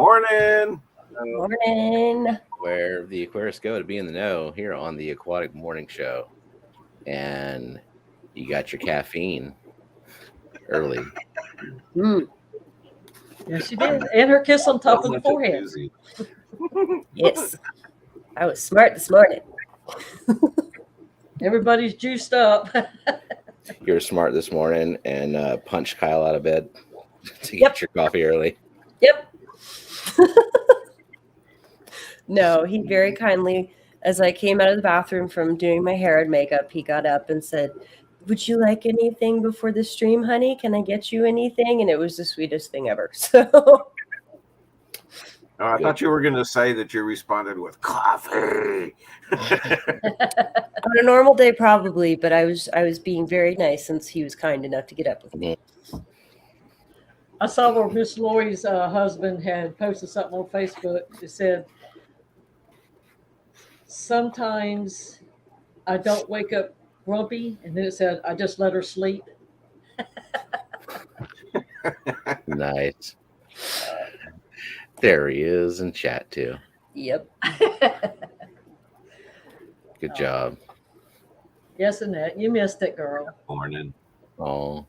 Morning. Morning. Where the aquarists go to be in the know here on the Aquatic Morning Show. And you got your caffeine early. Yes, she did. And her kiss on top of the forehead. Yes. I was smart this morning. Everybody's juiced up. You were smart this morning and punched Kyle out of bed to get your coffee early. Yep. No, he very kindly, as I came out of the bathroom from doing my hair and makeup, he got up and said, "Would you like anything before the stream, honey? Can I get you anything?" And it was the sweetest thing ever. So I thought you were going to say that you responded with coffee. on a normal day, probably, but I was being very nice since he was kind enough to get up with me. I saw where Miss Lori's husband had posted something on Facebook. It said, "Sometimes I don't wake up grumpy," and then it said, "I just let her sleep." Nice. There he is in chat too. Yep. Good job. Yes, Annette, you missed it, girl. Morning. Oh.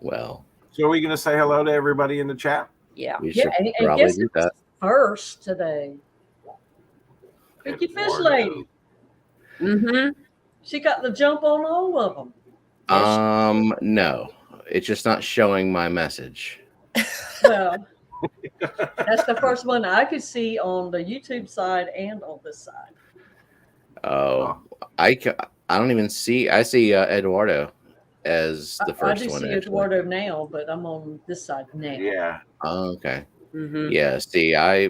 Well. So are we going to say hello to everybody in the chat? Yeah. We should and probably guess do that. First today. Pinky Fish Lady. Mm-hmm. She got the jump on all of them. No. It's just not showing my message. Well, that's the first one I could see on the YouTube side and on this side. Oh, I don't even see. I see Eduardo as the first I do one. see Eduardo now, but I'm on this side now. Yeah. Oh, okay. Mm-hmm. Yeah. See, I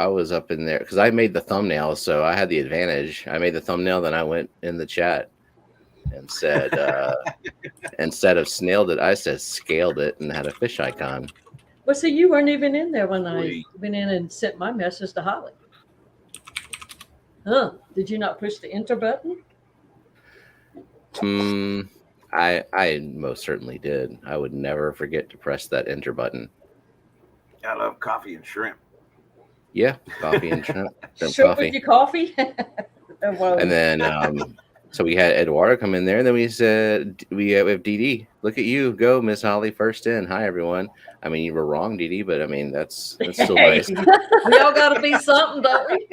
was up in there because I made the thumbnail, so I had the advantage. I made the thumbnail, then I went in the chat and said instead of snailed it, I said scaled it and had a fish icon. Well, see, you weren't even in there when I went in and sent my message to Holly. Huh? Did you not push the enter button? I most certainly did. I would never forget to press that enter button. I love coffee and shrimp. Yeah, coffee and shrimp Shrimp coffee. with your coffee. And then so we had Eduardo come in there, and then we said we have DD. Look at you, go, Miss Holly, first in. Hi, everyone. I mean, you were wrong, DD, but I mean that's still nice. We all got to be something, don't we?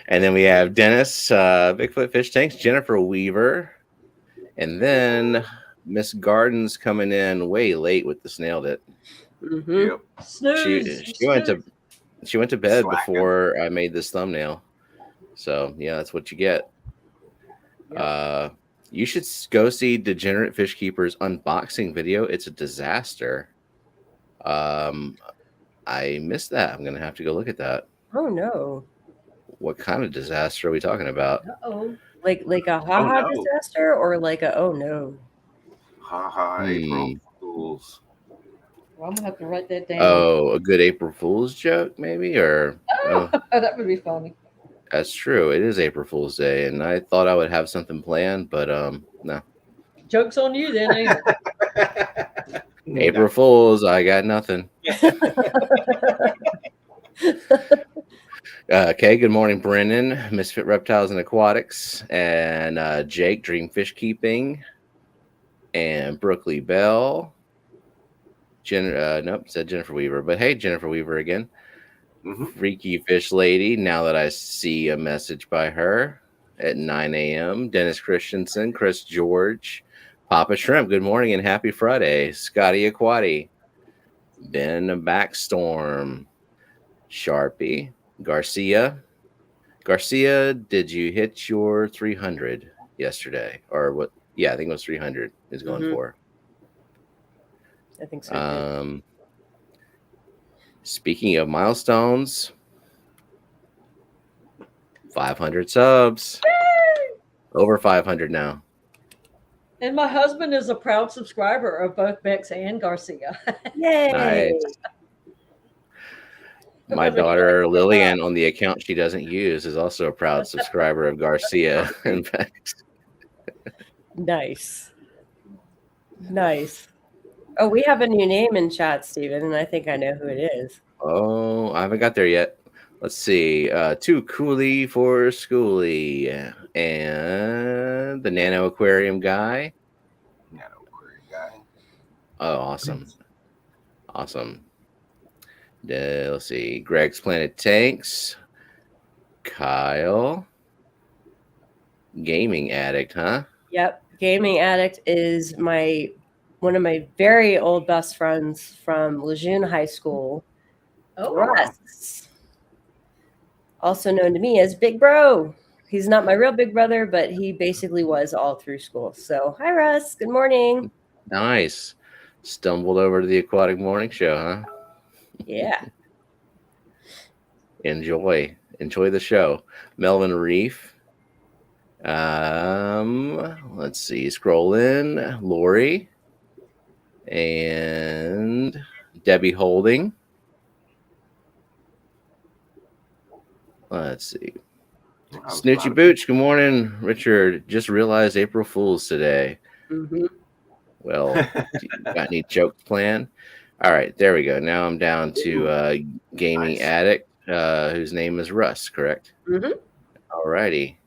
And then we have Dennis, Bigfoot Fish Tanks, Jennifer Weaver, and then Miss Gardens coming in way late with the snailed it. Mm-hmm. Yep. Snooze. She went to bed Slacking. before I made this thumbnail. So yeah, that's what you get. Yep. You should go see Degenerate Fish Keeper's unboxing video. It's a disaster. I missed that. I'm gonna have to go look at that. Oh no. What kind of disaster are we talking about? Uh-oh. Like a haha disaster or like a oh no. Ha April Fools. Well, I'm gonna have to write that down. Oh, a good April Fool's joke, maybe? Or That would be funny. that's true. It is April Fool's Day, and I thought I would have something planned, but no. Joke's on you then, ain't it? April Fools, I got nothing. Okay, good morning, Brennan, Misfit Reptiles and Aquatics, and Jake, Dream Fish Keeping, and Brookley Bell. Nope, said Jennifer Weaver, but hey, Jennifer Weaver again. Mm-hmm. Freaky Fish Lady, now that I see a message by her at 9 a.m. Dennis Christensen, Chris George, Papa Shrimp, good morning and happy Friday. Scotty Aquati, Ben Backstorm, Sharpie, Garcia, did you hit your 300 yesterday? Or what? Yeah, I think it was 300 is going for. I think so. Speaking of milestones, 500 subs. Over 500 now. And my husband is a proud subscriber of both Bex and Garcia. Yay! Nice. My daughter Lillian, on the account she doesn't use, is also a proud subscriber of Garcia and Bex. Nice. Oh, we have a new name in chat, Steven, and I think I know who it is. Oh, I haven't got there yet. Let's see. Too Coolie for Schoolie. And the Nano Aquarium guy. Nano Aquarium guy. Oh, awesome. Awesome. Let's see. Greg's Planet Tanks. Kyle. Gaming Addict, huh? Yep. Gaming Addict is one of my very old best friends from Lejeune High School. Oh, Russ. Also known to me as Big Bro. He's not my real big brother, but he basically was all through school. So, hi, Russ. Good morning. Nice. Stumbled over to the Aquatic Morning Show, huh? Yeah. Enjoy the show. Melvin Reef. Let's see. Scroll in. Lori and Debbie Holding. Let's see. Snoochie Booch. Good morning, Richard. Just realized April Fool's today. Mm-hmm. Well, you got any jokes planned? All right, there we go. Now I'm down to Gaming Addict, whose name is Russ, correct? Mm-hmm. All righty.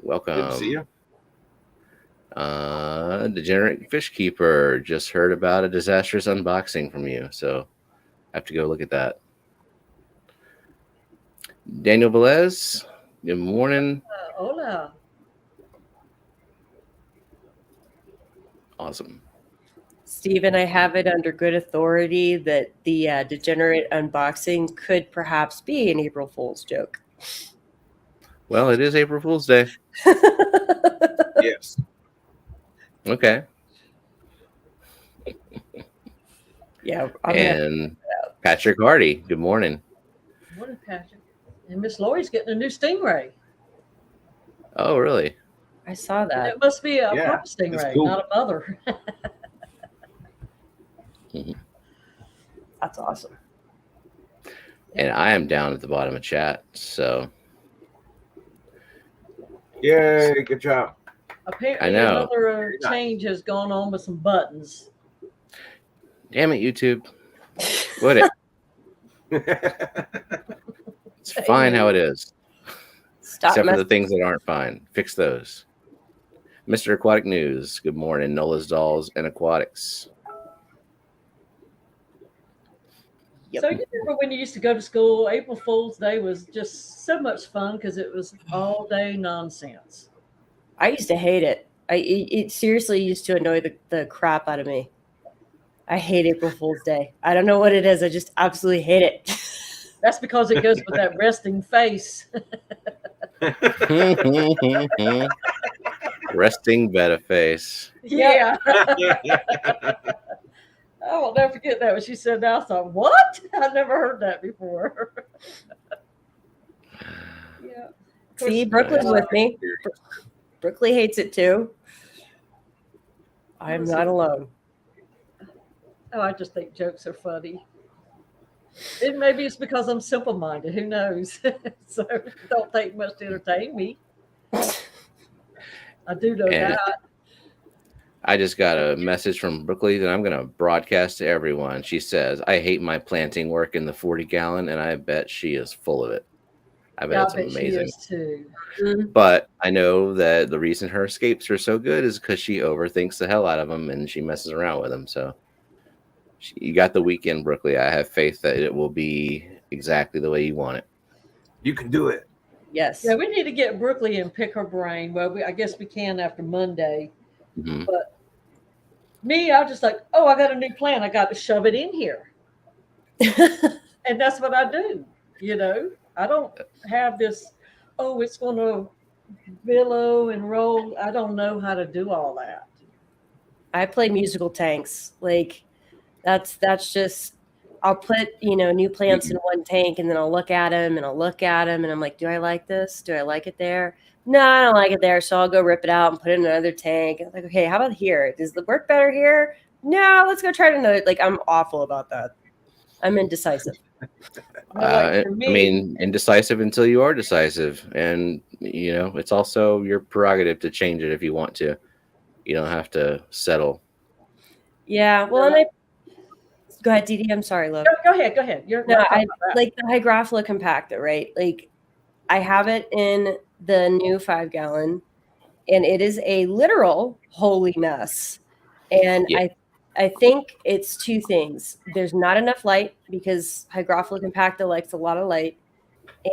Welcome. Good to see you. Degenerate Fish Keeper. Just heard about a disastrous unboxing from you, so I have to go look at that. Daniel Velez. Good morning. hola. Awesome. Stephen, I have it under good authority that the degenerate unboxing could perhaps be an April Fool's joke. Well, it is April Fool's Day. Yes. Okay. Yeah. And Patrick Hardy. Good morning. Morning, Patrick. And Miss Lori's getting a new Stingray. Oh, really? I saw that. It must be a Yeah, papa that's Stingray, cool. not a mother. That's awesome. And I am down at the bottom of chat, so Yay, good job. Apparently, I know. another change has gone on with some buttons. damn it, YouTube. Would it? It's fine how it is. Stop Except for the messing. things that aren't fine. Fix those. Mr. Aquatic News. Good morning. Nola's Dolls and Aquatics. Yep. So you remember when you used to go to school, April Fool's Day was just so much fun because it was all day nonsense. I used to hate it. It seriously used to annoy the crap out of me. I hate April Fool's Day. I don't know what it is. I just absolutely hate it. That's because it goes with that resting face. Resting betta face. Yeah. I will never forget that when she said that. I thought, what? I've never heard that before. Yeah. See, Brooklyn's with me. Brooklyn hates it too. I'm not alone. Oh, I just think jokes are funny. And maybe it's because I'm simple-minded. Who knows? So it don't take much to entertain me. I do know And that. I just got a message from Brooklyn that I'm going to broadcast to everyone. She says, I hate my planting work in the 40-gallon, and I bet she is full of it. I bet Yeah, it's I bet she amazing. is too. But I know that the reason her escapes are so good is because she overthinks the hell out of them and she messes around with them. So you got the weekend, Brooklyn. I have faith that it will be exactly the way you want it. You can do it. Yes. Yeah, we need to get Brooklyn and pick her brain. Well, I guess we can after Monday. Mhm. But me, I'm just like, oh, I got a new plan. I got to shove it in here. And that's what I do. You know, I don't have this, oh, it's going to billow and roll. I don't know how to do all that. I play musical tanks. Like that's just I'll put, new plants in one tank and then I'll look at them and I'm like, do I like this? Do I like it there? No, I don't like it there. So I'll go rip it out and put it in another tank. I'm like, okay, how about here? Does it work better here? No, let's go try it another. Like, I'm awful about that. I'm indecisive. Like for I mean, indecisive until you are decisive. And, it's also your prerogative to change it if you want to. You don't have to settle. Yeah. Well, and I go ahead, Dee Dee. I'm sorry, love. Go ahead. You're No, not talking I about that. like the Hygrophila compacta, right? Like I have it in the new 5-gallon, and it is a literal holy mess. And Yeah. I think it's two things. There's not enough light because Hygrophila compacta likes a lot of light,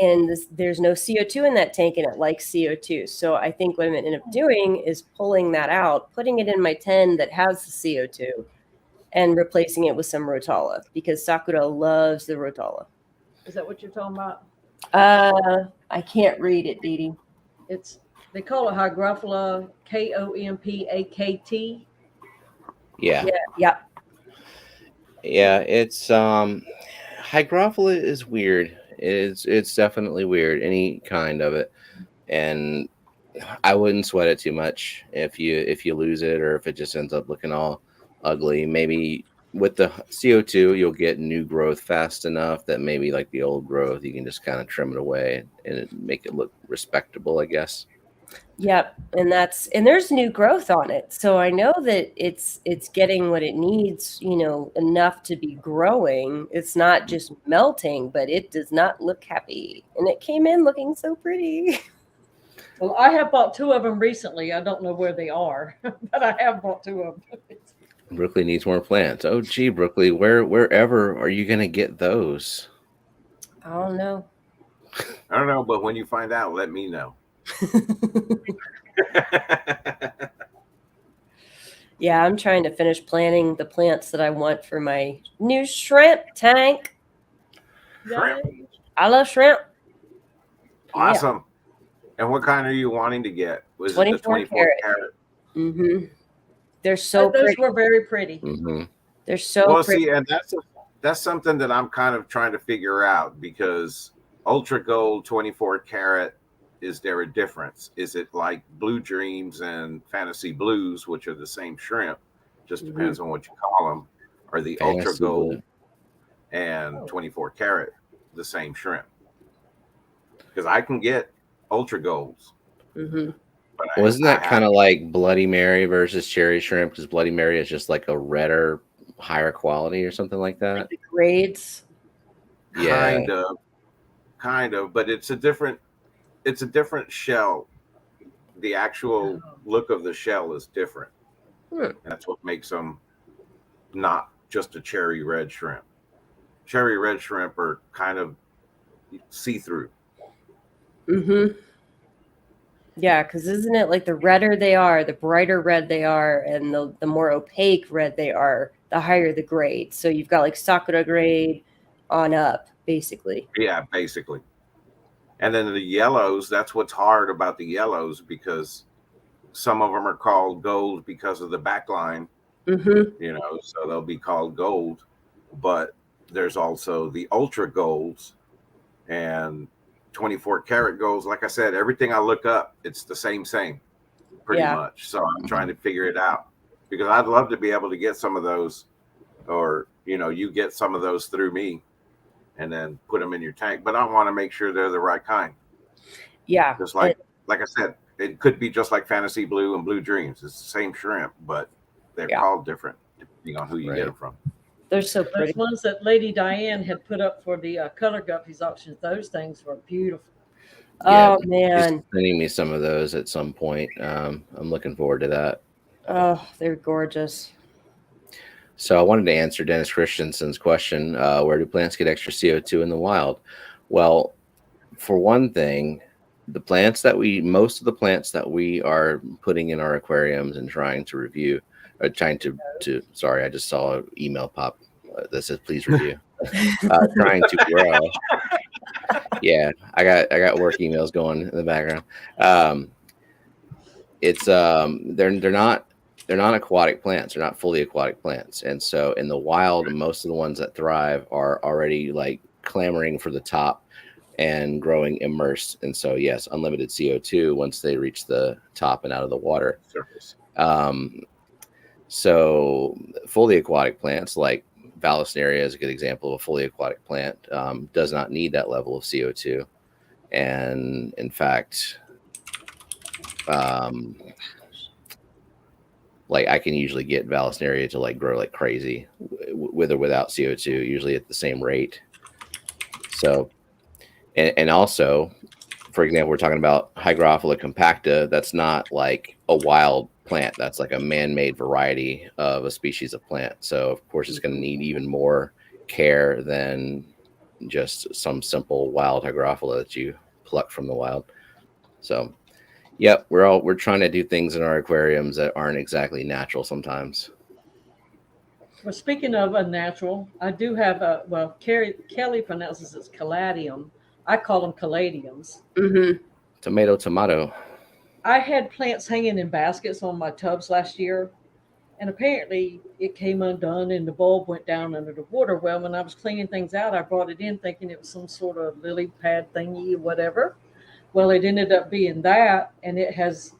and there's no CO2 in that tank, and it likes CO2. So I think what I'm going to end up doing is pulling that out, putting it in my 10 that has the CO2, and replacing it with some Rotala because Sakura loves the Rotala. Is that what you're talking about? I can't read it, Dee Dee. They call it Hygrophila Kompakt. Yeah. Yeah. Yeah. It's Hygrophila is weird. It's definitely weird. Any kind of it, and I wouldn't sweat it too much if you lose it or if it just ends up looking all ugly. Maybe with the CO2 you'll get new growth fast enough that maybe like the old growth you can just kind of trim it away and make it look respectable, I guess. Yep, and there's new growth on it, so I know that it's getting what it needs, enough to be growing. It's not just melting, but it does not look happy, and it came in looking so pretty. Well, I have bought 2 of them recently. I don't know where they are, but I have bought 2 of them. Brooklyn needs more plants. Oh gee, Brooklyn, wherever are you gonna get those? I don't know. I don't know, but when you find out, let me know. Yeah, I'm trying to finish planting the plants that I want for my new shrimp tank. Shrimp. I love shrimp. Awesome. And what kind are you wanting to get? Was it the 24 carat? Mm-hmm. They're so Those pretty. were very pretty. Mm-hmm. They're so pretty. See, and that's something that I'm kind of trying to figure out because Ultra Gold 24 karat, is there a difference? Is it like Blue Dreams and Fantasy Blues, which are the same shrimp? Just depends on what you call them. Or the Fantasy Ultra Gold Blue. and 24 karat, the same shrimp? Because I can get Ultra Golds. Mm-hmm. Wasn't that kind of like Bloody Mary versus cherry shrimp? Because Bloody Mary is just like a redder, higher quality or something like that. Like the grades. Yeah. Kind of, but it's a different shell. The actual look of the shell is different. And that's what makes them not just a cherry red shrimp. Cherry red shrimp are kind of see-through. Mm-hmm. Yeah, because isn't it like the redder they are, the brighter red they are, and the more opaque red they are, the higher the grade. So you've got like Sakura grade on up, basically. Yeah, basically. And then the yellows, that's what's hard about the yellows because some of them are called gold because of the backline, so they'll be called gold. But there's also the ultra golds and 24 karat golds. Like I said, everything I look up, it's the same pretty much. So I'm trying to figure it out because I'd love to be able to get some of those, or you get some of those through me and then put them in your tank. But I want to make sure they're the right kind. Yeah. Just like I said, it could be just like Fantasy Blue and Blue Dreams. It's the same shrimp, but they're called different depending on who you get them from. They're so pretty. Those ones that Lady Diane had put up for the color guppies auctions, those things were beautiful. Oh, man. She's sending me some of those at some point. I'm looking forward to that. Oh, they're gorgeous. So I wanted to answer Dennis Christensen's question, where do plants get extra CO2 in the wild? Well, for one thing, most of the plants that we are putting in our aquariums and trying to review, or trying to sorry, I just saw an email pop that says please review. Trying to grow. Yeah, I got work emails going in the background. They're not aquatic plants. They're not fully aquatic plants. And so in the wild, most of the ones that thrive are already like clamoring for the top and growing immersed. And so, yes, unlimited CO2 once they reach the top and out of the water. Surface. So fully aquatic plants like Vallisneria is a good example of a fully aquatic plant, does not need that level of CO2. And in fact, like I can usually get Vallisneria to like grow like crazy with or without CO2, usually at the same rate. So, and also, for example, we're talking about Hygrophila compacta. That's not like a wild plant. That's like a man-made variety of a species of plant. So of course it's going to need even more care than just some simple wild Hygrophila that you pluck from the wild. So, yep, we're trying to do things in our aquariums that aren't exactly natural sometimes. Well, speaking of unnatural, I do have Kelly pronounces it caladium. I call them caladiums. Mm-hmm. Tomato. I had plants hanging in baskets on my tubs last year, and apparently it came undone and the bulb went down under the water. Well, when I was cleaning things out, I brought it in thinking it was some sort of lily pad thingy or whatever. Well, it ended up being that, and it has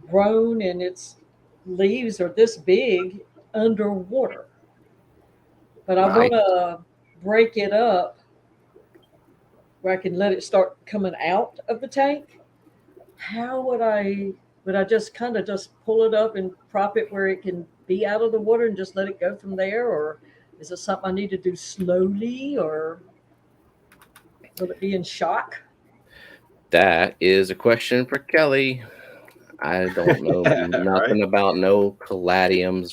grown, and its leaves are this big underwater. But I Nice. want to break it up where I can let it start coming out of the tank. How would I just kind of just pull it up and prop it where it can be out of the water and just let it go from there? Or is it something I need to do slowly, or will it be in shock? That is a question for Kelly. I don't know nothing about no caladiums,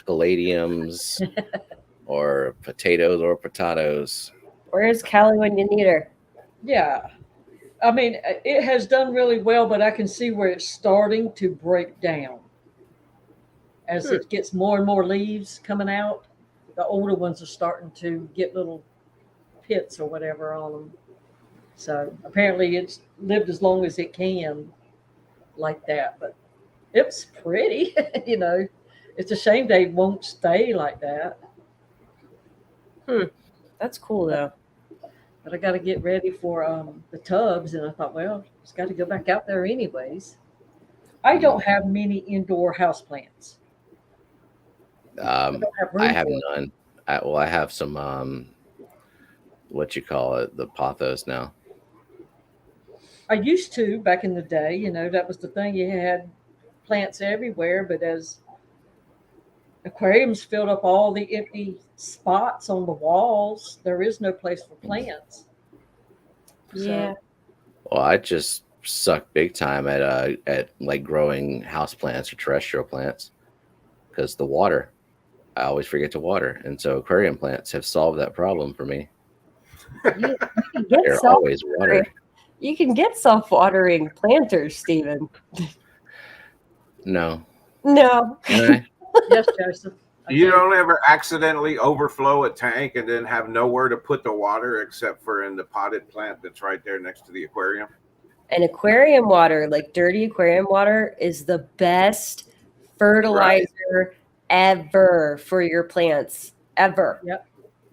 or potatoes or potatoes. Where's Callie when you need her? Yeah. I mean, it has done really well, but I can see where it's starting to break down as it gets more and more leaves coming out. The older ones are starting to get little pits or whatever on them. So apparently it's lived as long as it can like that. But it's pretty, you know. It's a shame they won't stay like that. That's cool though. But I got to get ready for the tubs, and I thought, well, it's got to go back out there anyways. I don't have many indoor houseplants. I have none. I have some what you call it, the pothos now. I used to back in the day, you know, that was the thing. You had plants everywhere, but as aquariums filled up all the empty spots on the walls, there is no place for plants. Yeah. Well, I just suck big time at like growing house plants or terrestrial plants because the water. I always forget to water, and so aquarium plants have solved that problem for me. You can get They're always watered. You can get self-watering planters, Stephen. No. Yes, Joseph. You don't ever accidentally overflow a tank and then have nowhere to put the water except for in the potted plant that's right there next to the aquarium? And aquarium water, like dirty aquarium water, is the best fertilizer ever for your plants. Ever. Yep.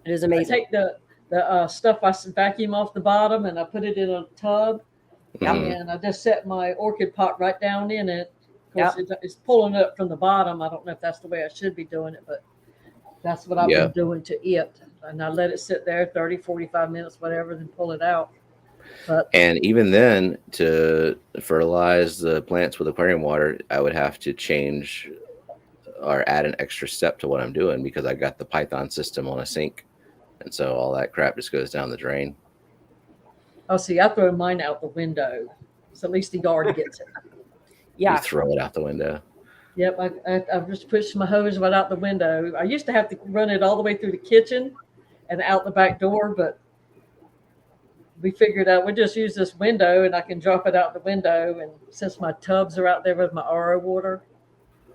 It is amazing. I take the stuff I vacuum off the bottom and I put it in a tub. And I just set my orchid pot right down in it. Of course, it's pulling it up from the bottom. I don't know if that's the way I should be doing it, but that's what I've been doing to it. And I let it sit there 30, 45 minutes, whatever, then pull it out. And even then, to fertilize the plants with aquarium water, I would have to change or add an extra step to what I'm doing because I got the Python system on a sink. And so all that crap just goes down the drain. Oh, see, I throw mine out the window. So at least the yard gets it. Yeah. You throw it out the window. Yep, I just pushed my hose right out the window. I used to have to run it all the way through the kitchen and out the back door, but we figured out we'll just use this window and I can drop it out the window. And since my tubs are out there with my RO water,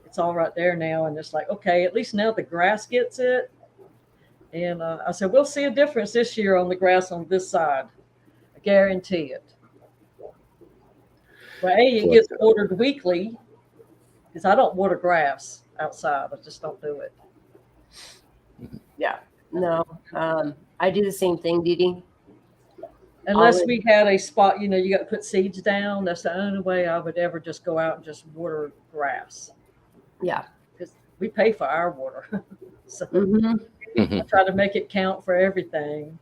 it's all right there now. And it's like, okay, at least now the grass gets it. And I said, we'll see a difference this year on the grass on this side. I guarantee it. Well, it gets watered weekly because I don't water grass outside. I just don't do it. Yeah. No. I do the same thing, Dee Dee. Unless we had a spot, you know, you got to put seeds down. That's the only way I would ever just go out and just water grass. Yeah. Because we pay for our water. So Mm-hmm. I try to make it count for everything.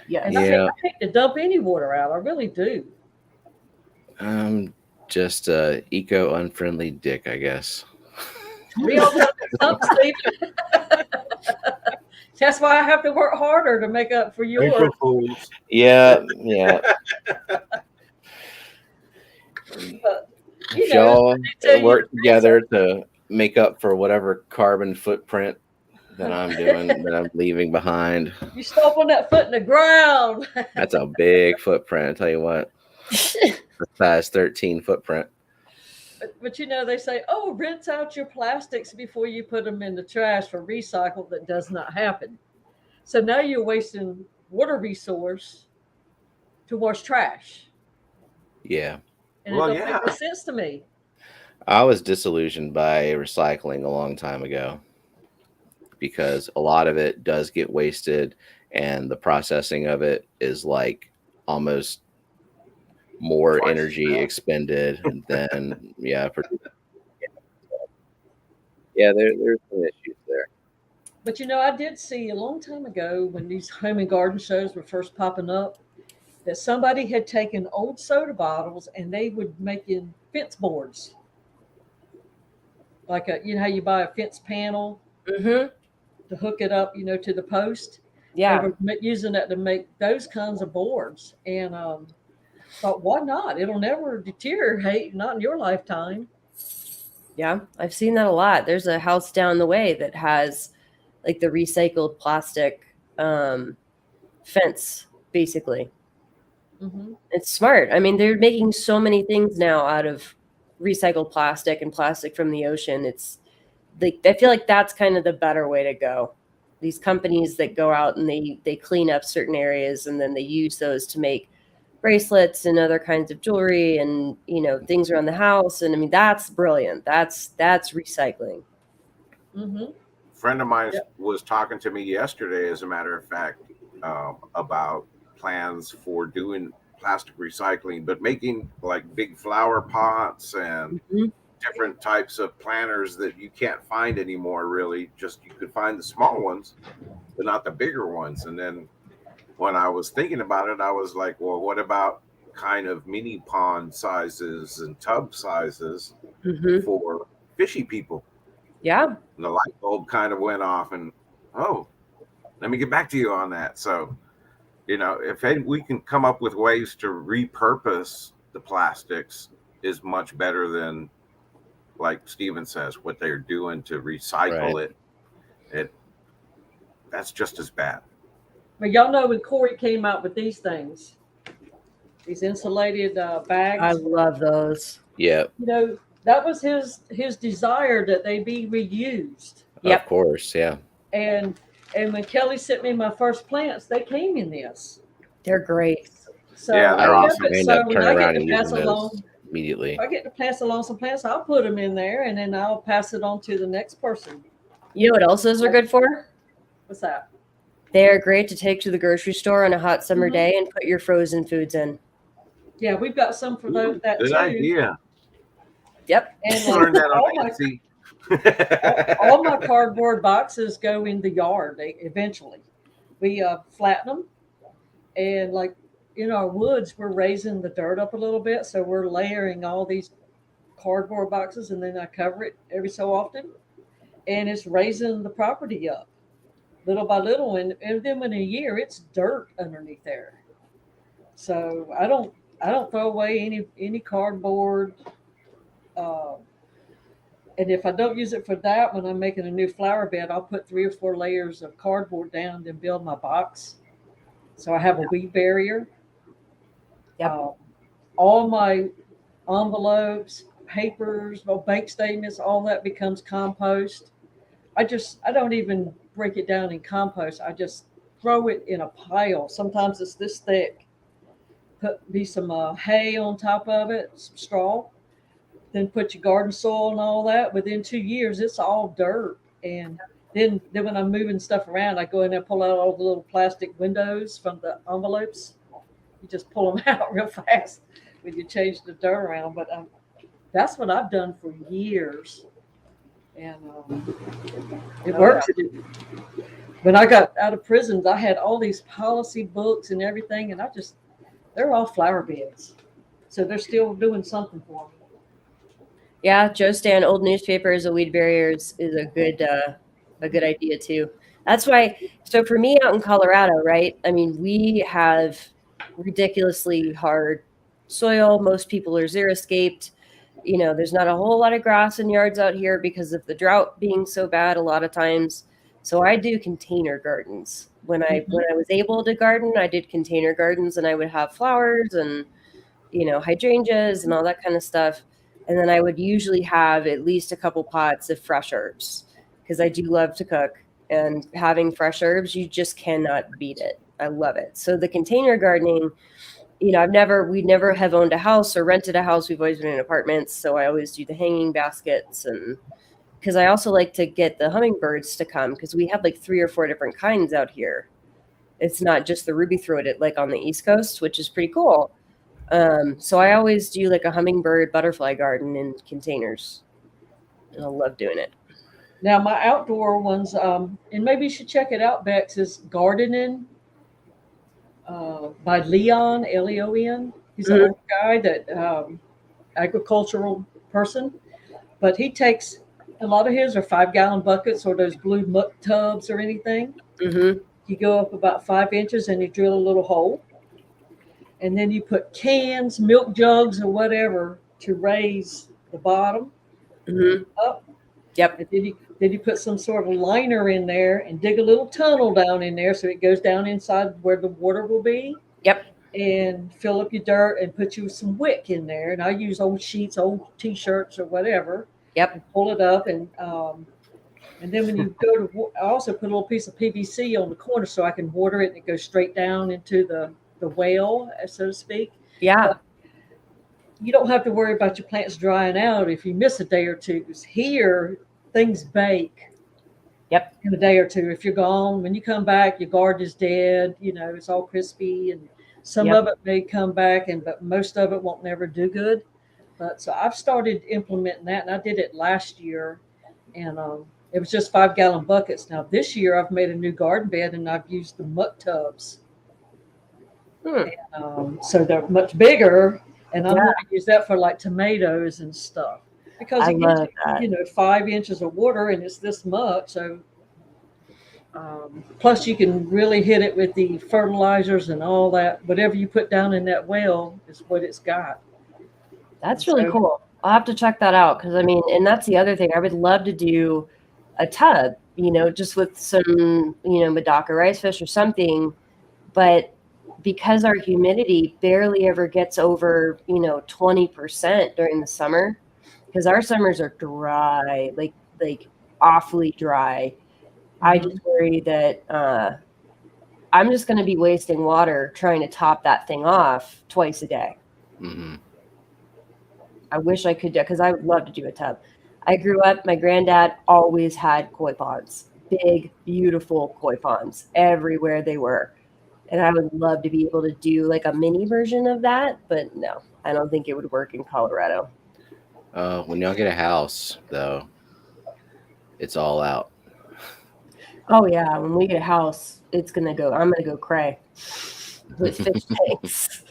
Yeah. And I hate to dump any water out. I really do. Just a eco-unfriendly dick, I guess. We all got something, Steve. That's why I have to work harder to make up for yours. April Fools. Yeah. But, If y'all work together to make up for whatever carbon footprint that I'm doing, that I'm leaving behind. You stomping that foot in the ground. That's a big footprint. I tell you what, a size 13 footprint. But they say, oh, rinse out your plastics before you put them in the trash for recycle. That does not happen. So now you're wasting water resource to wash trash. Yeah. And it don't make sense to me. I was disillusioned by recycling a long time ago because a lot of it does get wasted and the processing of it is like almost more energy expended than there's some issues there. But I did see a long time ago when these home and garden shows were first popping up that somebody had taken old soda bottles and they would make in fence boards. Like how you buy a fence panel to hook it up, to the post. Yeah. They were using that to make those kinds of boards. And thought, why not? It'll never deteriorate, not in your lifetime. Yeah, I've seen that a lot. There's a house down the way that has like the recycled plastic fence, basically. Mm-hmm. It's smart. I mean, they're making so many things now out of recycled plastic and plastic from the ocean. It's like, I feel like that's kind of the better way to go. These companies that go out and they clean up certain areas and then they use those to make bracelets and other kinds of jewelry and things around the house. And I mean, that's brilliant. That's recycling. Mm-hmm. A friend of mine was talking to me yesterday, as a matter of fact, about plans for doing plastic recycling, but making like big flower pots and different types of planters that you can't find anymore. Really, just you could find the small ones, but not the bigger ones. And then when I was thinking about it, I was like, well, what about kind of mini pond sizes and tub sizes for fishy people? Yeah. And the light bulb kind of went off and, let me get back to you on that. So, if we can come up with ways to repurpose the plastics is much better than, like Steven says, what they're doing to recycle it. That's just as bad. But y'all know when Corey came out with these things, these insulated bags. I love those. Yeah. That was his desire that they be reused. Of course, yeah. And when Kelly sent me my first plants, they came in this. They're great. So they're awesome. I end up turning around and using using those immediately. If I get to pass along some plants, I'll put them in there and then I'll pass it on to the next person. You know what else those are good for? What's that? They are great to take to the grocery store on a hot summer day and put your frozen foods in. Yeah, we've got some for those. That good too. idea. Yep. And learned that on all my cardboard boxes go in the yard. Eventually, we flatten them, and like in our woods, we're raising the dirt up a little bit, so we're layering all these cardboard boxes, and then I cover it every so often, and it's raising the property up little by little, and then in a year, it's dirt underneath there. So I don't throw away any cardboard. And if I don't use it for that, when I'm making a new flower bed, I'll put 3 or 4 layers of cardboard down, then build my box. So I have a weed barrier. All my envelopes, papers, bank statements, all that becomes compost. I don't even break it down in compost. I just throw it in a pile. Sometimes it's this thick. Put some hay on top of it, some straw. Then put your garden soil and all that. Within 2 years, it's all dirt. And then when I'm moving stuff around, I go in there and pull out all the little plastic windows from the envelopes. You just pull them out real fast when you change the dirt around. But that's what I've done for years. And it works. When I got out of prison, I had all these policy books and everything. And they're all flower beds. So they're still doing something for me. Yeah, Joe Stan, old newspaper as a weed barrier is a good idea too. That's why. So for me out in Colorado, right? I mean, we have ridiculously hard soil. Most people are xeriscaped. You know, there's not a whole lot of grass in yards out here because of the drought being so bad a lot of times. So I do container gardens. When I was able to garden, I did container gardens, and I would have flowers and hydrangeas and all that kind of stuff. And then I would usually have at least a couple pots of fresh herbs because I do love to cook, and having fresh herbs, you just cannot beat it. I love it. So the container gardening, we never have owned a house or rented a house. We've always been in apartments. So I always do the hanging baskets, and because I also like to get the hummingbirds to come because we have like 3 or 4 different kinds out here. It's not just the ruby throated like on the East Coast, which is pretty cool. So I always do like a hummingbird butterfly garden in containers, and I love doing it. Now my outdoor ones, and maybe you should check it out, Bex, is Gardening by Leon, Leon. He's an old guy that agricultural person, but he takes a lot of his are 5-gallon buckets or those blue muck tubs or anything. Mm-hmm. You go up about 5 inches and you drill a little hole, and then you put cans, milk jugs, or whatever to raise the bottom up. Yep. And then you put some sort of liner in there and dig a little tunnel down in there so it goes down inside where the water will be. Yep. And fill up your dirt and put you some wick in there. And I use old sheets, old T-shirts, or whatever. Yep. And pull it up, and then when you go to, I also put a little piece of PVC on the corner so I can water it and it goes straight down into the well, so to speak. Yeah. But you don't have to worry about your plants drying out if you miss a day or two. Because here, things bake. Yep. In a day or two. If you're gone, when you come back, your garden is dead. It's all crispy, and some of it may come back, but most of it won't never do good. But so I've started implementing that, and I did it last year, and it was just 5-gallon buckets. Now this year I've made a new garden bed, and I've used the muck tubs. And, so they're much bigger, and I'm going to use that for like tomatoes and stuff because it gives 5 inches of water, and it's this much. So plus you can really hit it with the fertilizers and all that. Whatever you put down in that well is what it's got. That's really cool. I'll have to check that out because and that's the other thing. I would love to do a tub, just with some, Medaka rice fish or something, but because our humidity barely ever gets over, 20% during the summer, because our summers are dry, like awfully dry. I just worry that I'm just going to be wasting water trying to top that thing off twice a day. Mm-hmm. I wish I could do, because I would love to do a tub. I grew up, my granddad always had koi ponds, big, beautiful koi ponds everywhere they were. And I would love to be able to do like a mini version of that, but no, I don't think it would work in Colorado. When y'all get a house, though, it's all out. Oh yeah, when we get a house, I'm gonna go cray with fish tanks.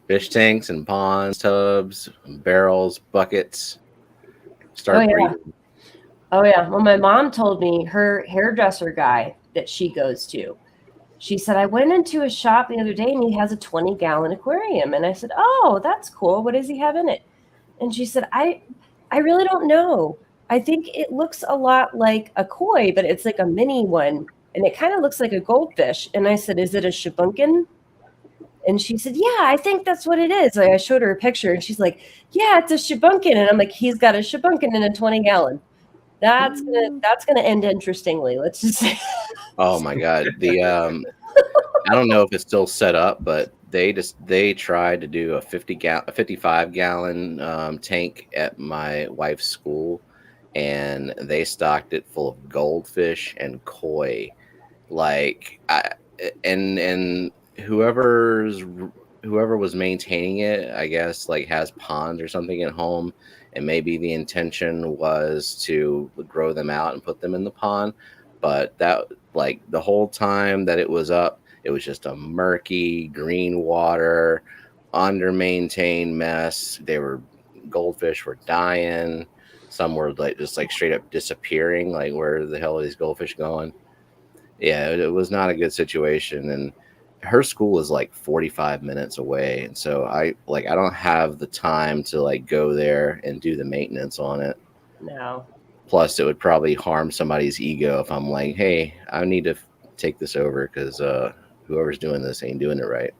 Fish tanks and ponds, tubs, barrels, buckets. Oh yeah. Well, my mom told me her hairdresser guy that she goes to. She said, I went into a shop the other day and he has a 20-gallon aquarium. And I said, oh, that's cool. What does he have in it? And she said, I really don't know. I think it looks a lot like a koi, but it's like a mini one. And it kind of looks like a goldfish. And I said, is it a shabunkin? And she said, yeah, I think that's what it is. Like, I showed her a picture and she's like, yeah, it's a shabunkin. And I'm like, he's got a shabunkin in a 20-gallon. That's gonna end interestingly. Let's just say. Oh my God. I don't know if it's still set up, but they tried to do a 55-gallon tank at my wife's school, and they stocked it full of goldfish and koi. And whoever was maintaining it, I guess, like has ponds or something at home, and maybe the intention was to grow them out and put them in the pond, but that, like, the whole time that it was up, it was just a murky green water, under maintained mess. They were goldfish were dying. Some were like just like straight up disappearing. Like, where the hell are these goldfish going? Yeah, it was not a good situation. And her school is like 45 minutes away, and so I don't have the time to like go there and do the maintenance on it. No. Plus, it would probably harm somebody's ego if I'm like, hey, I need to take this over because whoever's doing this ain't doing it right.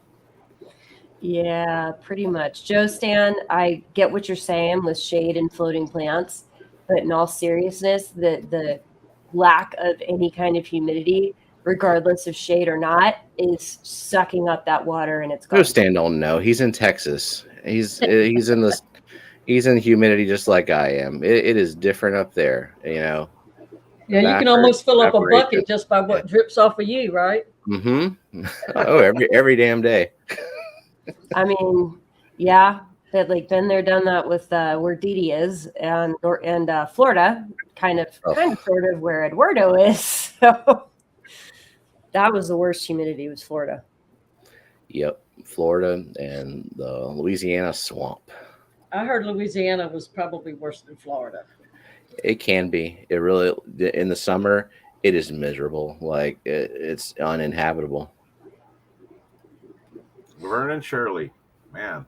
Yeah, pretty much. Joe Stan, I get what you're saying with shade and floating plants, but in all seriousness, the lack of any kind of humidity, regardless of shade or not, is sucking up that water, and it's Joe gone. Stan don't know. He's in Texas. He's in this. He's in humidity just like I am. It is different up there, you know. Yeah, you can almost fill up a bucket just by what drips off of you, right? Mm-hmm. Oh, every damn day. I mean, yeah, that like been there, done that with where Dee Dee is, and Florida, kind of sort of where Eduardo is. So that was the worst humidity, was Florida. Yep, Florida and the Louisiana swamp. I heard Louisiana was probably worse than Florida. It can be. It really, in the summer, it is miserable. Like it's uninhabitable. Vernon Shirley, man.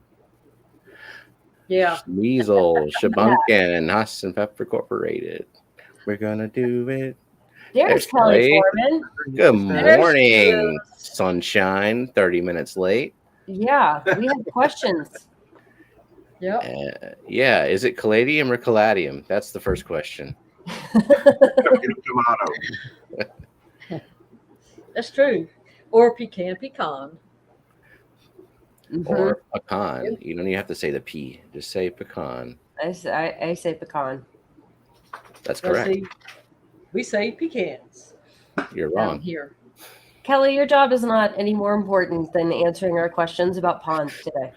Yeah. Weasel, Shabunkin, Haas and Pepper Incorporated. We're gonna do it. There's Kelly Foreman. Good morning, sunshine. 30 minutes late. Yeah, we have questions. Yep. Yeah, is it caladium or caladium? That's the first question. That's true. Or pecan. Mm-hmm. Or pecan. You don't even have to say the P. Just say pecan. I say pecan. That's correct. We say pecans. You're wrong. Here. Kelly, your job is not any more important than answering our questions about ponds today.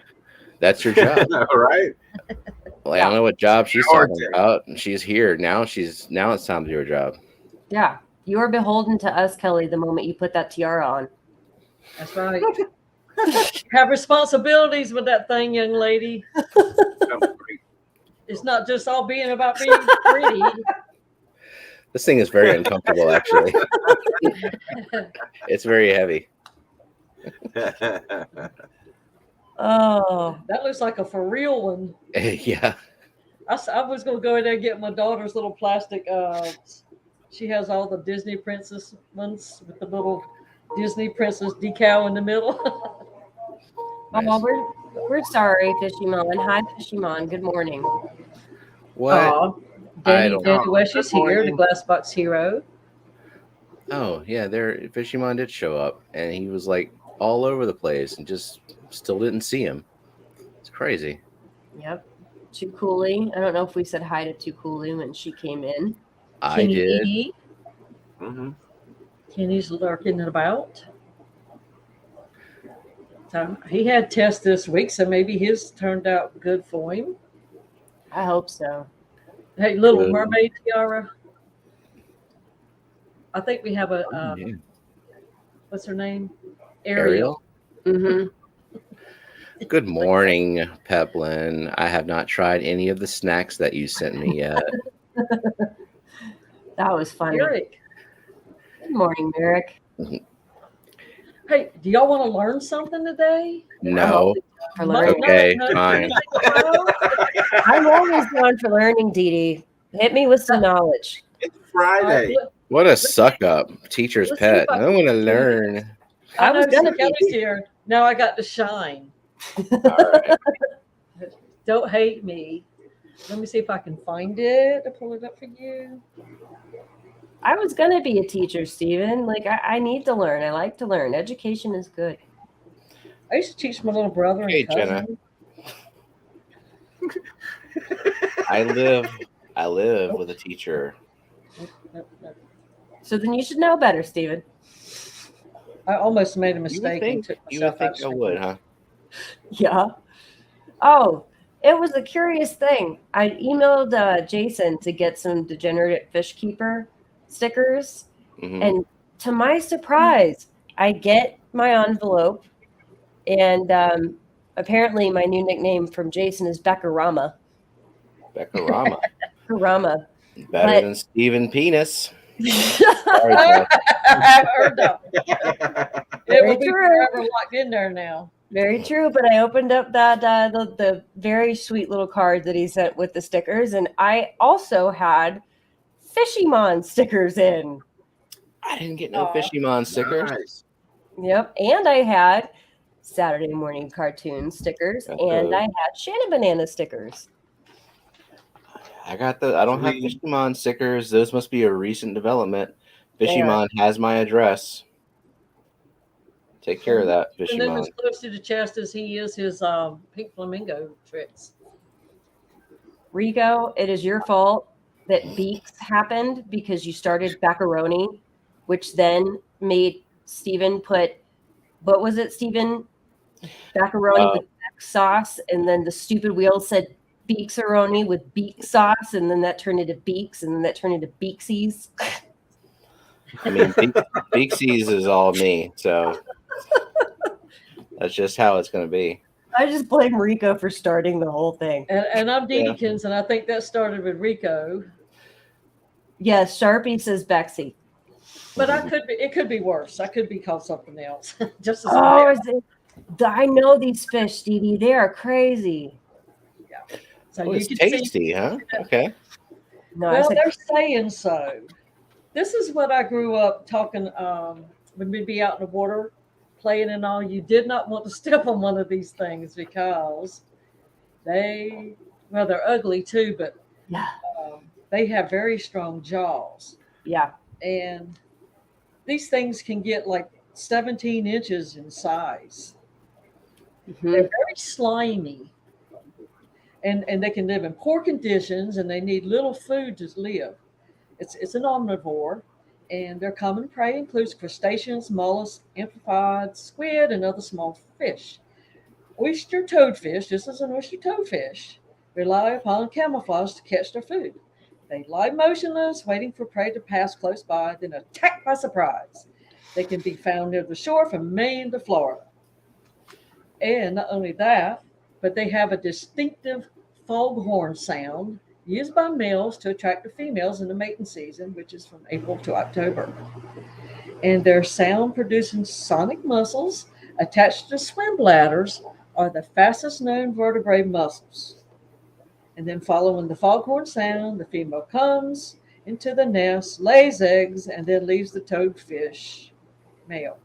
That's your job. Right? Well, I don't know what job she's talking about. She's here. Now it's time to do her job. Yeah. You are beholden to us, Kelly, the moment you put that tiara on. That's right. Have responsibilities with that thing, young lady. It's not just all being about being pretty. This thing is very uncomfortable, actually. It's very heavy. Oh, that looks like a for real one. Yeah. I was going to go in there and get my daughter's little plastic. She has all the Disney princess ones with the little Disney princess decal in the middle. Nice. Oh, we're sorry, Fishymon. Hi, Fishymon. Good morning. What? Danny West is here, the Glassbox Hero. Oh, yeah, Fishymon did show up, and he was like all over the place and just still didn't see him. It's crazy. Yep. Too Cooley. I don't know if we said hi to Too Cooley when she came in. I did. Mm-hmm. Kenny's lurking about. So he had tests this week, so maybe his turned out good for him. I hope so. Hey, Little Mermaid tiara. I think we have what's her name? Ariel. Mm-hmm. Good morning, Peplin. I have not tried any of the snacks that you sent me yet. That was funny. Eric. Good morning, Eric. Hey, do y'all want to learn something today? No. Okay, fine. I'm always down for learning, Dee Dee. Hit me with some knowledge. It's Friday. What a suck up. Teacher's pet. I want to learn. I was going to be here. Now I got to shine. All right. Don't hate me. Let me see if I can find it to pull it up for you. I was going to be a teacher, Stephen. Like, I need to learn. I like to learn. Education is good. I used to teach my little brother and cousin. Jenna. I live with a teacher. So then you should know better, Stephen. I almost made a mistake. You would think I would, huh? Yeah. Oh, it was a curious thing. I emailed Jason to get some Degenerate Fish Keeper stickers. Mm-hmm. And to my surprise, I get my envelope. And apparently my new nickname from Jason is Beckerama. Beccarama. Karama. Better But- than Steven Penis. I've heard that. It will be true. forever locked in there now. Very true, but I opened up that the very sweet little card that he sent with the stickers, and I also had Fishymon stickers in. I didn't get no Fishymon stickers. Nice. Yep, and I had Saturday morning cartoon stickers, and I had Shannon Banana stickers. I don't have Fishymon stickers. Those must be a recent development. Fishymon has my address. Take care of that, And then Fishymon. as close to the chest as he is his pink flamingo tricks. Rico, it is your fault that Beaks happened because you started Baccaroni, which then made Steven put, what was it, Steven? Baccaroni with Beck sauce, and then the stupid wheel said Beaksaroni with Beak sauce, and then that turned into Beaks, and then that turned into Beaksies. I mean, Beaksies is all me, so that's just how it's going to be. I just blame Rico for starting the whole thing. And I'm Deedekins, and I think that started with Rico. Yes, Sharpie says Bexy. But it could be worse. I could be called something else. Just as I know these fish, Stevie. They are crazy. Yeah. So you it's tasty, huh? Okay. No, well, they're saying so. This is what I grew up talking when we'd be out in the water playing and all. You did not want to step on one of these things because they're ugly too, but they have very strong jaws. Yeah. And these things can get like 17 inches in size. Mm-hmm. They're very slimy. And they can live in poor conditions, and they need little food to live. It's an omnivore, and their common prey includes crustaceans, mollusks, amphipods, squid, and other small fish. Oyster toadfish, this is an oyster toadfish, rely upon camouflage to catch their food. They lie motionless, waiting for prey to pass close by, then attack by surprise. They can be found near the shore from Maine to Florida. And not only that, but they have a distinctive foghorn sound used by males to attract the females in the mating season, which is from April to October. And their sound-producing sonic muscles attached to swim bladders are the fastest known vertebrate muscles. And then following the foghorn sound, the female comes into the nest, lays eggs, and then leaves the toadfish male.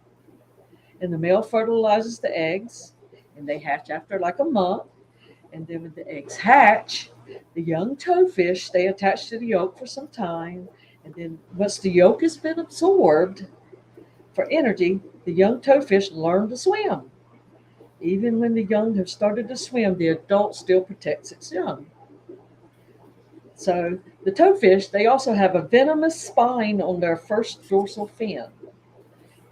And the male fertilizes the eggs, and they hatch after like a month. And then when the eggs hatch, the young toadfish stay attached to the yolk for some time. And then once the yolk has been absorbed for energy, the young toadfish learn to swim. Even when the young have started to swim, the adult still protects its young. So the toadfish, they also have a venomous spine on their first dorsal fin.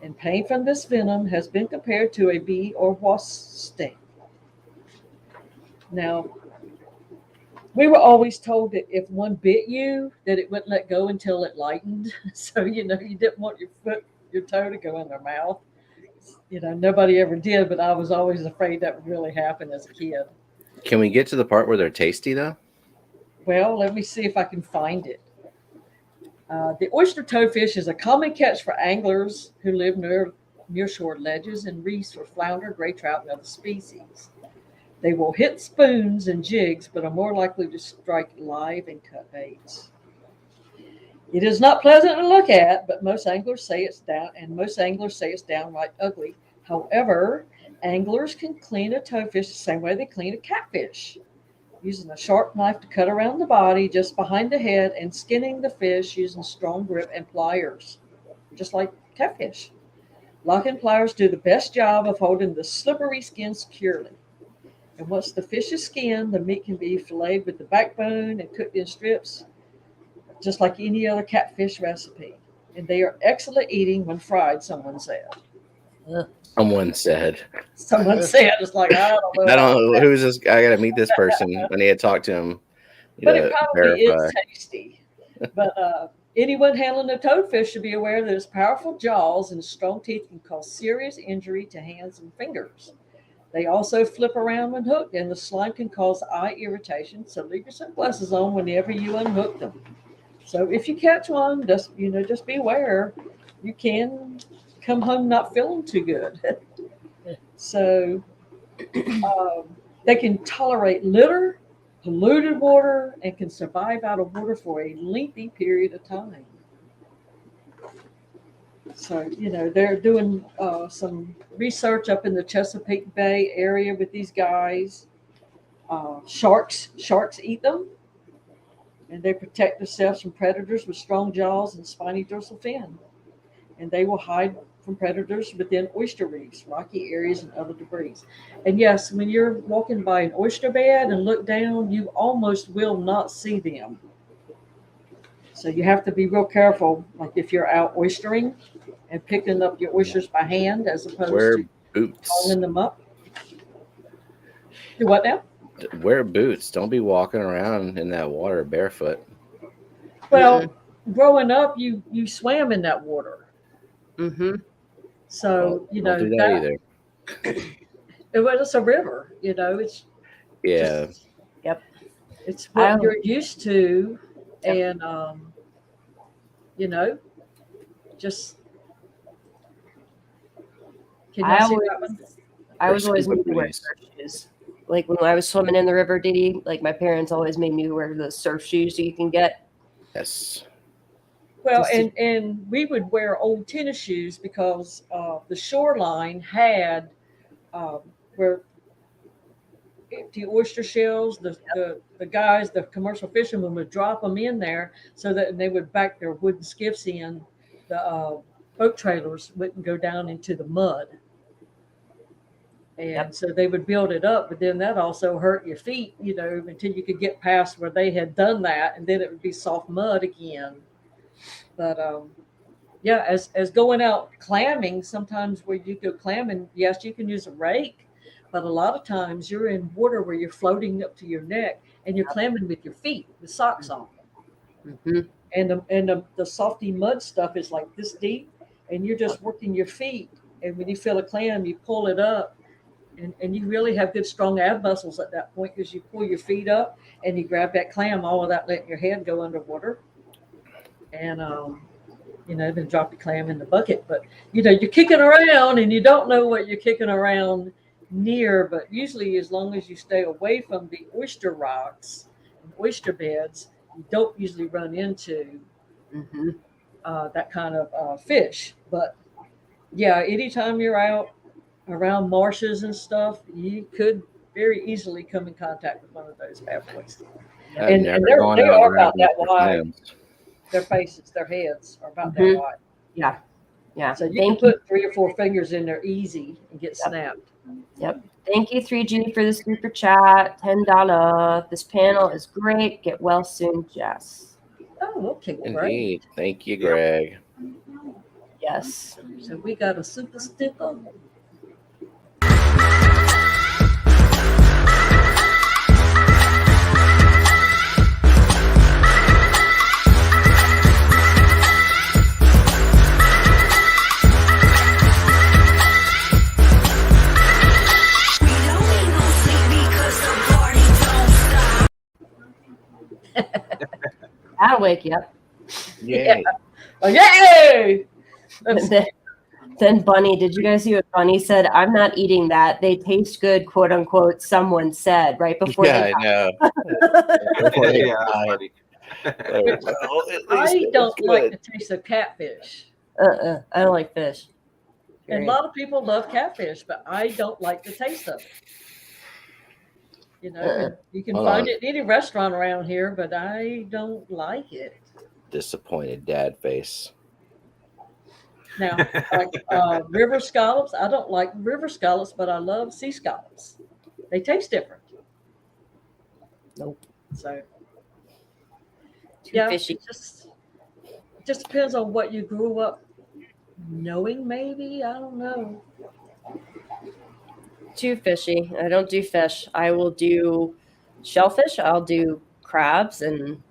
And pain from this venom has been compared to a bee or wasp sting. Now, we were always told that if one bit you, that it wouldn't let go until it lightened. So, you didn't want your toe to go in their mouth. Nobody ever did, but I was always afraid that would really happen as a kid. Can we get to the part where they're tasty, though? Well, let me see if I can find it. The oyster toadfish is a common catch for anglers who live near shore ledges and reefs for flounder, gray trout, and other species. They will hit spoons and jigs, but are more likely to strike live and cut baits. It is not pleasant to look at, but most anglers say it's downright ugly. However, anglers can clean a toadfish the same way they clean a catfish, using a sharp knife to cut around the body just behind the head and skinning the fish using strong grip and pliers, just like catfish. Lock and pliers do the best job of holding the slippery skin securely. And once the fish is skinned, the meat can be filleted with the backbone and cooked in strips, just like any other catfish recipe. And they are excellent eating when fried, someone said. Someone said. It's like, I don't know. Who's this? I got to meet this person. I need to talk to him. But it probably is tasty. But anyone handling a toadfish should be aware that its powerful jaws and strong teeth can cause serious injury to hands and fingers. They also flip around when hooked, and the slime can cause eye irritation. So leave your sunglasses on whenever you unhook them. So if you catch one, just beware. You can come home not feeling too good. So they can tolerate litter, polluted water, and can survive out of water for a lengthy period of time. So, they're doing some research up in the Chesapeake Bay area with these guys. Sharks eat them, and they protect themselves from predators with strong jaws and spiny dorsal fin. And they will hide from predators within oyster reefs, rocky areas, and other debris. And yes, when you're walking by an oyster bed and look down, you almost will not see them. So you have to be real careful, like if you're out oystering and picking up your oysters by hand as opposed to boots. hauling them up. Do what now? Wear boots. Don't be walking around in that water barefoot. Well, growing up, you swam in that water. Mm-hmm. So, don't do that either. It's a river, it's Yep. It's what you're used to. Yep. And just can I see that one? I was always made to wear surf shoes. Like when I was swimming in the river, Diddy, like my parents always made me wear the surf shoes you can get. Yes. Well, and we would wear old tennis shoes because the shoreline had where empty oyster shells, the guys, the commercial fishermen would drop them in there so that they would back their wooden skiffs in. The boat trailers wouldn't go down into the mud. And so they would build it up, but then that also hurt your feet, until you could get past where they had done that, and then it would be soft mud again. But as going out clamming, sometimes where you go clamming, yes, you can use a rake, but a lot of times you're in water where you're floating up to your neck and you're clamming with your feet with socks on. Mm-hmm. And the softy mud stuff is like this deep, and you're just working your feet. And when you feel a clam, you pull it up, and you really have good strong ab muscles at that point because you pull your feet up and you grab that clam, all without letting your head go underwater. And then drop the clam in the bucket. But you're kicking around and you don't know what you're kicking around near. But usually, as long as you stay away from the oyster rocks and oyster beds, you don't usually run into that kind of fish. But yeah, anytime you're out around marshes and stuff, you could very easily come in contact with one of those bad boys. And they are about that wide. Their faces, their heads are about that wide. Yeah. Yeah. So you can put 3 or 4 fingers in there easy and get snapped. Yep. Thank you, 3G, for the super chat. $10. This panel is great. Get well soon, Jess. Oh, okay. Indeed. Great. Thank you, Greg. Yes. So we got a super sticker. That'll wake you up. Yay. Yay! Then Bunny, did you guys see what Bunny said? I'm not eating that. They taste good, quote unquote, someone said right before I know. I don't like the taste of catfish. I don't like fish. And a lot of people love catfish, but I don't like the taste of it. You can find it in any restaurant around here, but I don't like it. Disappointed dad face. Now, like river scallops, I don't like river scallops, but I love sea scallops. They taste different. Nope. So, fishy. It just depends on what you grew up knowing, maybe. I don't know. Too fishy. I don't do fish. I will do shellfish. I'll do crabs, and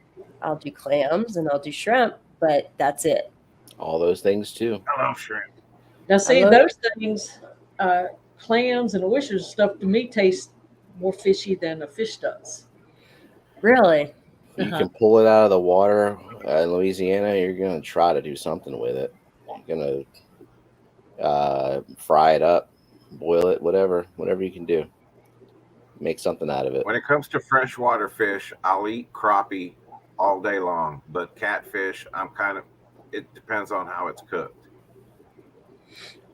I'll do clams, and I'll do shrimp, but that's it. All those things too. I love shrimp. Now, see, those things, clams and oysters stuff to me tastes more fishy than a fish does. Really? You can pull it out of the water in Louisiana. You're gonna try to do something with it. You're gonna fry it up, boil it, whatever you can do. Make something out of it. When it comes to freshwater fish, I'll eat crappie all day long, but catfish, it depends on how it's cooked.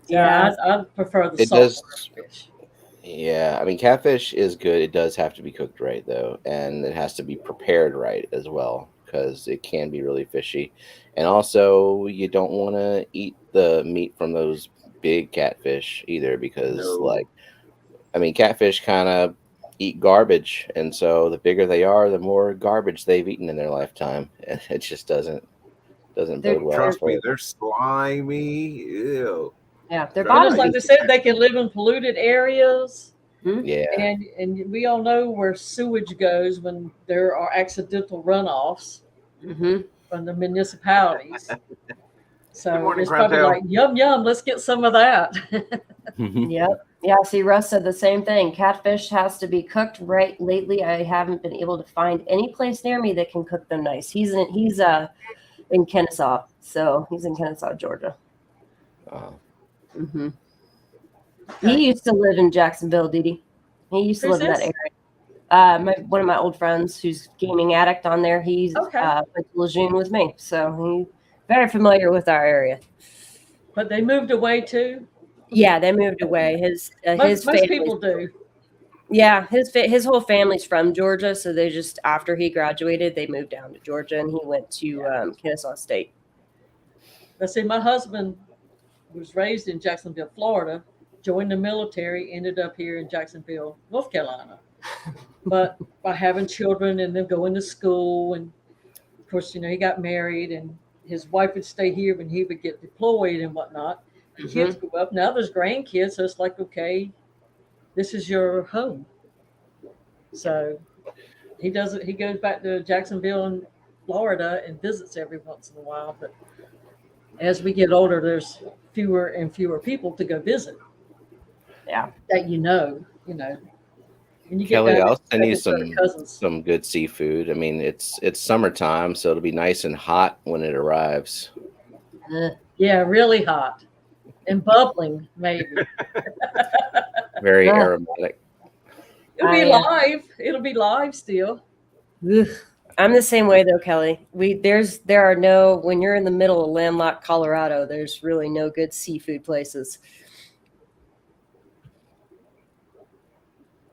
Yeah, I prefer the It saltwater fish. Yeah, I mean, catfish is good. It does have to be cooked right, though, and it has to be prepared right as well, because it can be really fishy. And also, you don't want to eat the meat from those big catfish either, because, catfish kind of eat garbage, and so the bigger they are, the more garbage they've eaten in their lifetime, and it just doesn't bode well. Trust me, they're slimy. Ew. Yeah, their But it's bottom. like they said, they can live in polluted areas. Yeah, and we all know where sewage goes when there are accidental runoffs from the municipalities. So it's probably like, yum, yum, let's get some of that. Yep. Yeah, see, Russ said the same thing. Catfish has to be cooked right. Lately, I haven't been able to find any place near me that can cook them nice. He's in Kennesaw, so he's in Kennesaw, Georgia. He used to live in Jacksonville, Didi. He used to live in that area. One of my old friends who's gaming addict on there, he's went to Lejeune with me. So he's very familiar with our area. But they moved away too? Yeah, they moved away. Most people do. Yeah, his whole family's from Georgia, so they just, after he graduated, they moved down to Georgia, and he went to Kennesaw State. But see, my husband was raised in Jacksonville, Florida, joined the military, ended up here in Jacksonville, North Carolina. But by having children and them going to school, and of course, he got married, and his wife would stay here when he would get deployed and whatnot. The kids grew up. Now there's grandkids, so it's like, okay, this is your home. So he goes back to Jacksonville and Florida and visits every once in a while. But as we get older, there's fewer and fewer people to go visit. Yeah. That And you Kelly, get I'll send you some good seafood. I mean, it's summertime, so it'll be nice and hot when it arrives. Yeah, really hot. And bubbling, maybe. Very aromatic. It'll be live. It'll be live still. I'm the same way though, Kelly. When you're in the middle of landlocked Colorado, there's really no good seafood places.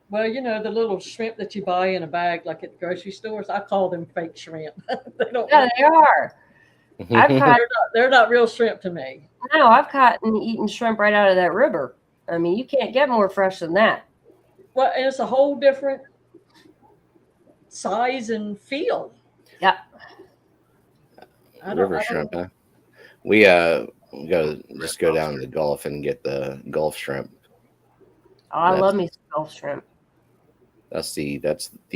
Well, the little shrimp that you buy in a bag, like at the grocery stores, I call them fake shrimp. They are. They're not real shrimp to me. No, I've caught and eaten shrimp right out of that river. I mean, you can't get more fresh than that. Well, and it's a whole different size and feel. Yeah. River shrimp, huh? We go down to the Gulf and get the Gulf shrimp. Oh, I love me some Gulf shrimp. That's the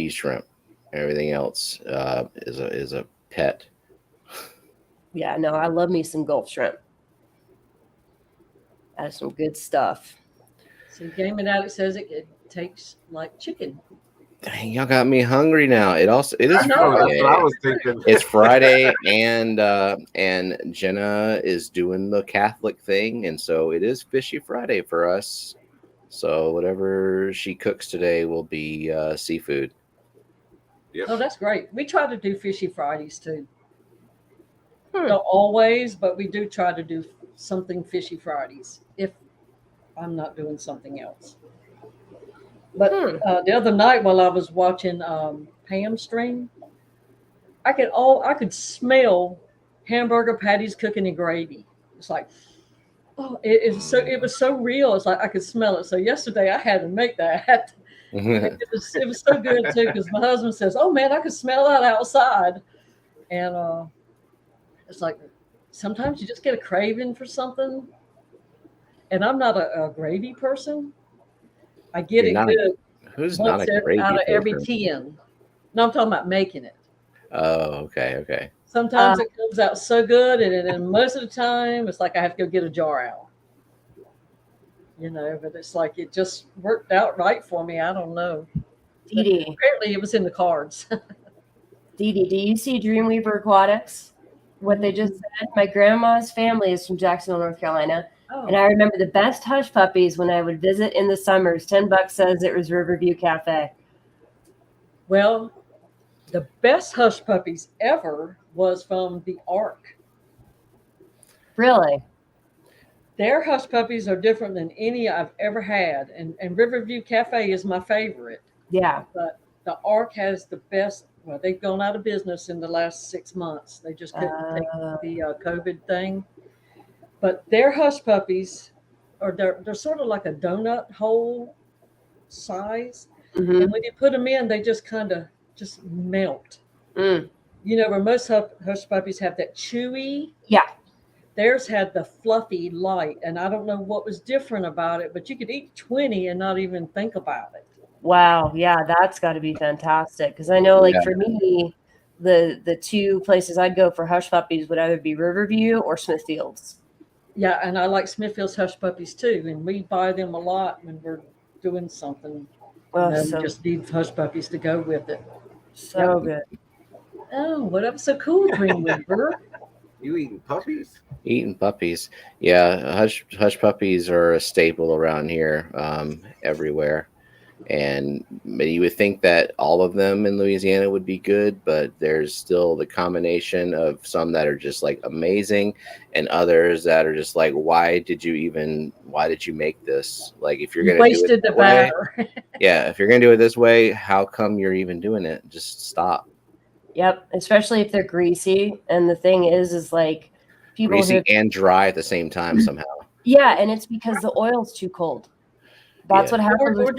shrimp. Everything else is a pet. Yeah, no, I love me some Gulf shrimp. That's some good stuff. So Gaming Addict says it tastes like chicken. Dang, y'all got me hungry now. It is Friday. That's what I was thinking. It's Friday, and Jenna is doing the Catholic thing, and so it is Fishy Friday for us. So whatever she cooks today will be seafood. Yep. Oh, that's great. We try to do Fishy Fridays too. Not always, but we do try to do something Fishy Fridays if I'm not doing something else. But the other night while I was watching Pam stream, I could smell hamburger patties cooking in gravy. It's like, it was so real. It's like I could smell it. So yesterday I had to make that. It was so good too, because my husband says, "Oh man, I could smell that outside," and it's like sometimes you just get a craving for something. And I'm not a gravy person. I get it good. Who's not a gravy out of every person? 10. No, I'm talking about making it. Oh, okay. Sometimes it comes out so good, and then most of the time it's like I have to go get a jar out. but it's like it just worked out right for me. I don't know. Dee Dee, Apparently, it was in the cards. Dee Dee, do you see Dreamweaver Aquatics? What they just said? My grandma's family is from Jacksonville, North Carolina. Oh. And I remember the best hush puppies when I would visit in the summers. $10 says it was Riverview Cafe. Well, the best hush puppies ever was from the Ark. Really? Their hush puppies are different than any I've ever had. And Riverview Cafe is my favorite. Yeah. But the Ark has the best. Well, they've gone out of business in the last 6 months. They just couldn't take the COVID thing. But their hush puppies they're sort of like a donut hole size. Mm-hmm. And when you put them in, they just kind of just melt. Mm. Where most hush puppies have that chewy. Yeah. Theirs had the fluffy light. And I don't know what was different about it, but you could eat 20 and not even think about it. Wow. Yeah, that's got to be fantastic. Because I know, for me, the two places I'd go for hush puppies would either be Riverview or Smithfield's. Yeah, and I like Smithfield's hush puppies too, and we buy them a lot when we're doing something. Well, we just need hush puppies to go with it. So good. Oh, what up? So cool, Dreamweaver. You eating puppies? Eating puppies. Yeah, hush puppies are a staple around here, everywhere. And you would think that all of them in Louisiana would be good, but there's still the combination of some that are just like amazing and others that are just like, why did you make this? Like, if you're going to do it the way, batter. yeah, if you're going to do it this way, how come you're even doing it? Just stop. Yep, especially if they're greasy. And the thing is like people greasy and dry at the same time somehow. Yeah, and it's because the oil's too cold. That's what happens. Or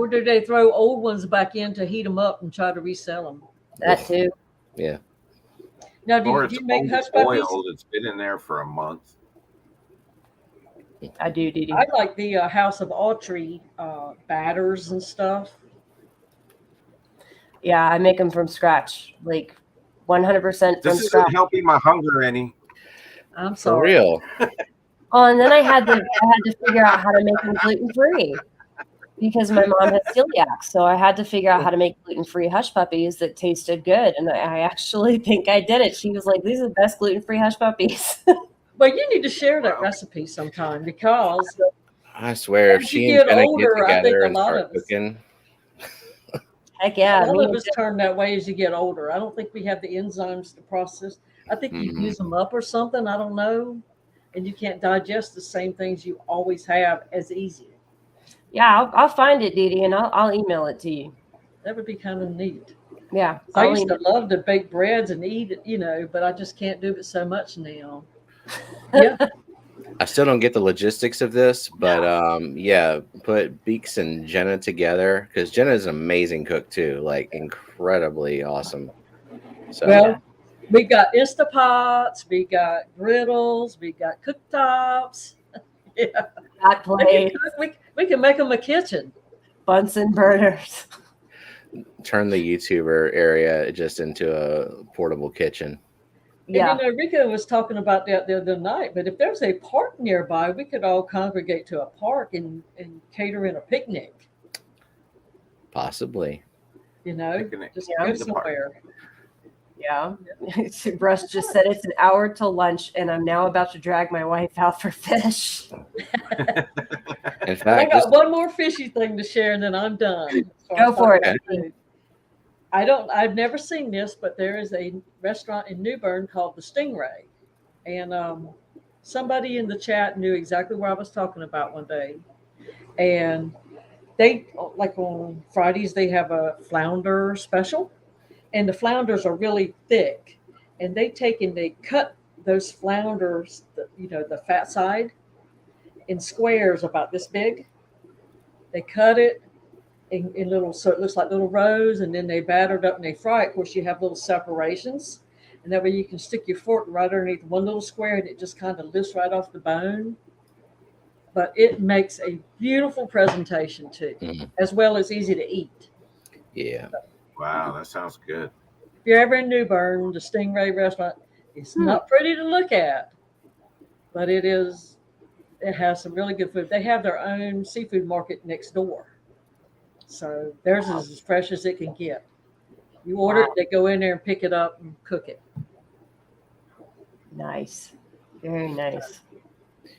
do they throw old ones back in to heat them up and try to resell them? That too. Yeah. Now, do you make hush puppies? It's been in there for a month. I do, Dee Dee. I like the House of Autry batters and stuff. Yeah, I make them from scratch, like 100% from scratch. This isn't helping my hunger any. I'm sorry. For real. Oh, and then I had to figure out how to make them gluten-free because my mom has celiac. So I had to figure out how to make gluten-free hush puppies that tasted good. And I actually think I did it. She was like, these are the best gluten-free hush puppies. Well, you need to share that recipe sometime because I swear, if she and Jenna get together and start cooking. Heck yeah. A lot of us turn that way as you get older. I don't think we have the enzymes to process. I think you use them up or something. I don't know. And you can't digest the same things you always have as easy. Yeah, I'll find it, Dee Dee, and I'll email it to you. That would be kind of neat. Yeah. I used to love to bake breads and eat it, but I just can't do it so much now. Yeah. I still don't get the logistics of this, but put Beaks and Jenna together because Jenna is an amazing cook too, like incredibly awesome. So we got Instapots, we got griddles, we got cooktops. Yeah, hot plates. We can make them a kitchen. Bunsen burners. Turn the YouTuber area just into a portable kitchen. Yeah. And Rika was talking about that the other night, but if there's a park nearby, we could all congregate to a park and cater in a picnic. Possibly. Just go somewhere. Yeah. Russ just said it's an hour till lunch, and I'm now about to drag my wife out for fish. In fact, I got one more fishy thing to share, and then I'm done. Go for it. I've never seen this, but there is a restaurant in New Bern called the Stingray. And somebody in the chat knew exactly what I was talking about one day. And they, like on Fridays, they have a flounder special. And the flounders are really thick. And they cut those flounders, the fat side, in squares about this big. They cut it in little, so it looks like little rows, and then they batter it up and they fry it. Of course, you have little separations, and that way you can stick your fork right underneath one little square, and it just kind of lifts right off the bone. But it makes a beautiful presentation too, as well as easy to eat. Yeah. Wow, that sounds good. If you're ever in New Bern, the Stingray Restaurant, it's not pretty to look at, but it's it has some really good food. They have their own seafood market next door. So theirs is as fresh as it can get. You order it, they go in there and pick it up and cook it. Nice. Very nice.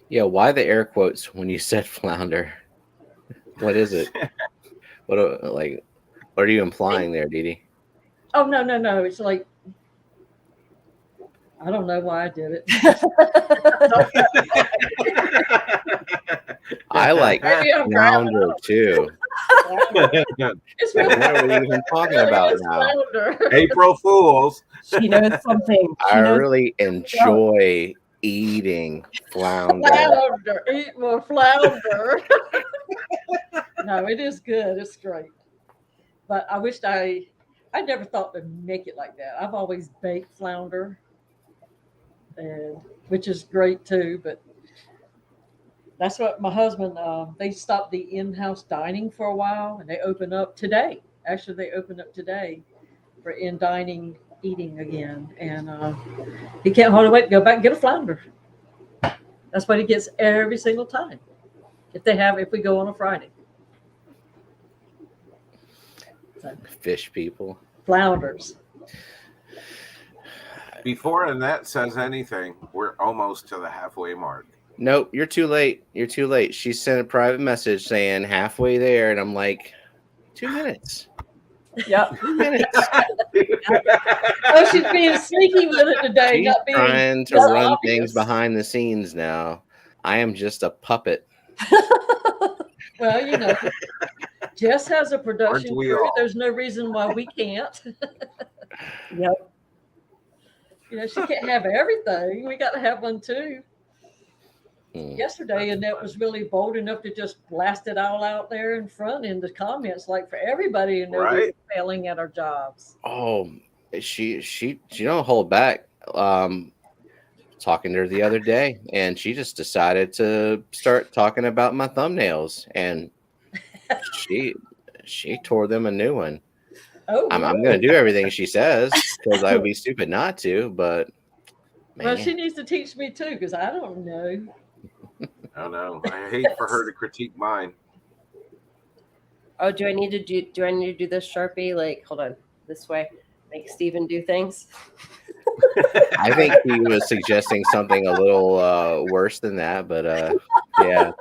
Yeah, why the air quotes when you said flounder? What is it? What are you implying there, Dee Dee? Oh, no. It's like, I don't know why I did it. I like flounder too. It's Like, really, what are we even talking about it's now? flounder. April Fools. She knows something. She I knows really enjoy eating flounder. Flounder. Eat more flounder. No, it is good. It's great. But I wished I never thought to make it like that. I've always baked flounder, and which is great too. But that's what my husband. They stopped the in-house dining for a while, and they opened up today. Actually, they opened up today for in dining eating again, and he can't hardly wait to go back and get a flounder. That's what he gets every single time. If we go on a Friday. So, Fish people. flounders. Before Annette says anything, we're almost to the halfway mark. Nope, you're too late. You're too late. She sent a private message saying halfway there, and I'm like, 2 minutes. Yep. 2 minutes. Oh, she's being sneaky with it today. She's Not being trying to just run obvious. things behind the scenes now. I am just a puppet. Well, Jess has a production Aren't we crew. all? There's no reason why we can't. Yep. She can't have everything. We got to have one too. Yesterday, Annette was really bold enough to just blast it all out there in front in the comments, like for everybody to know we were failing at our jobs. Oh, she don't hold back. Talking to her the other day, and she just decided to start talking about my thumbnails, and she tore them a new one. Oh, I'm going to do everything she says because I would be stupid not to, but man. Well, she needs to teach me too because I don't know. I know. I hate for her to critique mine. Oh, do I need to do this, Sharpie? Like, hold on, this way. Make Steven do things. I think he was suggesting something a little worse than that, but yeah.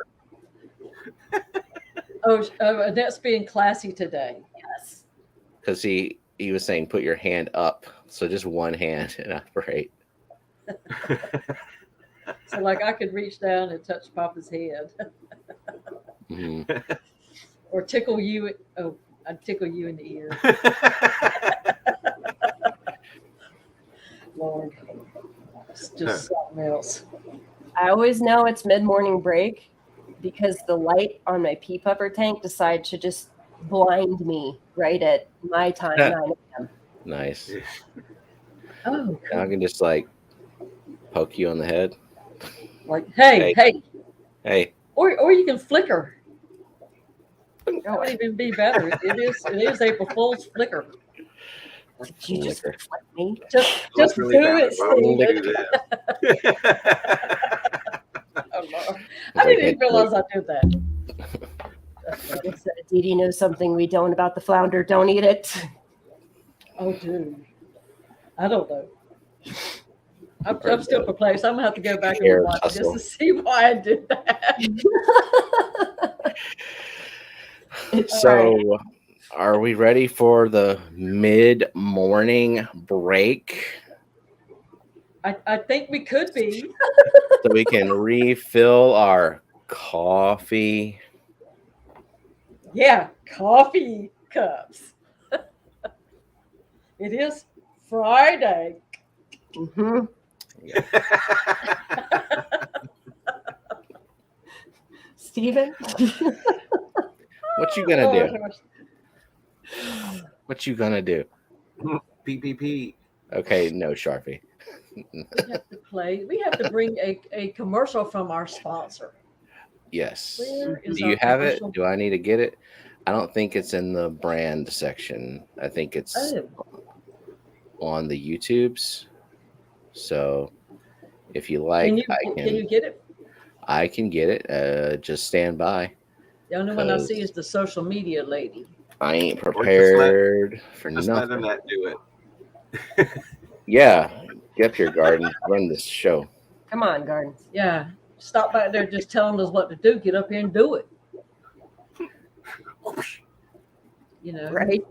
Oh, Annette's being classy today. Yes. Because he was saying put your hand up, so just one hand and operate. So like I could reach down and touch Papa's head. Mm-hmm. Or tickle you. Oh, I'd tickle you in the ear. Lord, it's just something else. I always know it's mid-morning break because the light on my pea puffer tank decides to just blind me right at my time, 9 a.m. Nice. Oh, And I can just like poke you on the head. like hey. Or you can flicker. That would even be better. It is April Fool's flicker. Did you just flip me? Just really do it, bad. Steven. Oh, Lord. I didn't even realize I did that. Like I said, Dee Dee knows something we don't about the flounder. Don't eat it. Oh, dude. I don't know. I'm still perplexed. I'm going to have to go back and watch just to see why I did that. So, are we ready for the mid-morning break? I think we could be. So we can refill our coffee. Yeah, coffee cups. It is Friday. Mm-hmm. Steven? What you gonna do? What you gonna do? PPP. Okay, no, Sharpie. We have to bring a commercial from our sponsor. Yes. Where is Do you our have it? commercial? Do I need to get it? I don't think it's in the brand section. I think it's on the YouTubes. So if you like, Can you get it? I can get it. Just stand by. The only one I see is the social media lady. I ain't Or prepared for just let nothing. Annette do it. Yeah, get up here, Garden. Run this show. Come on, Gardens. Yeah. Stop back there just telling us what to do. Get up here and do it. You know. Right?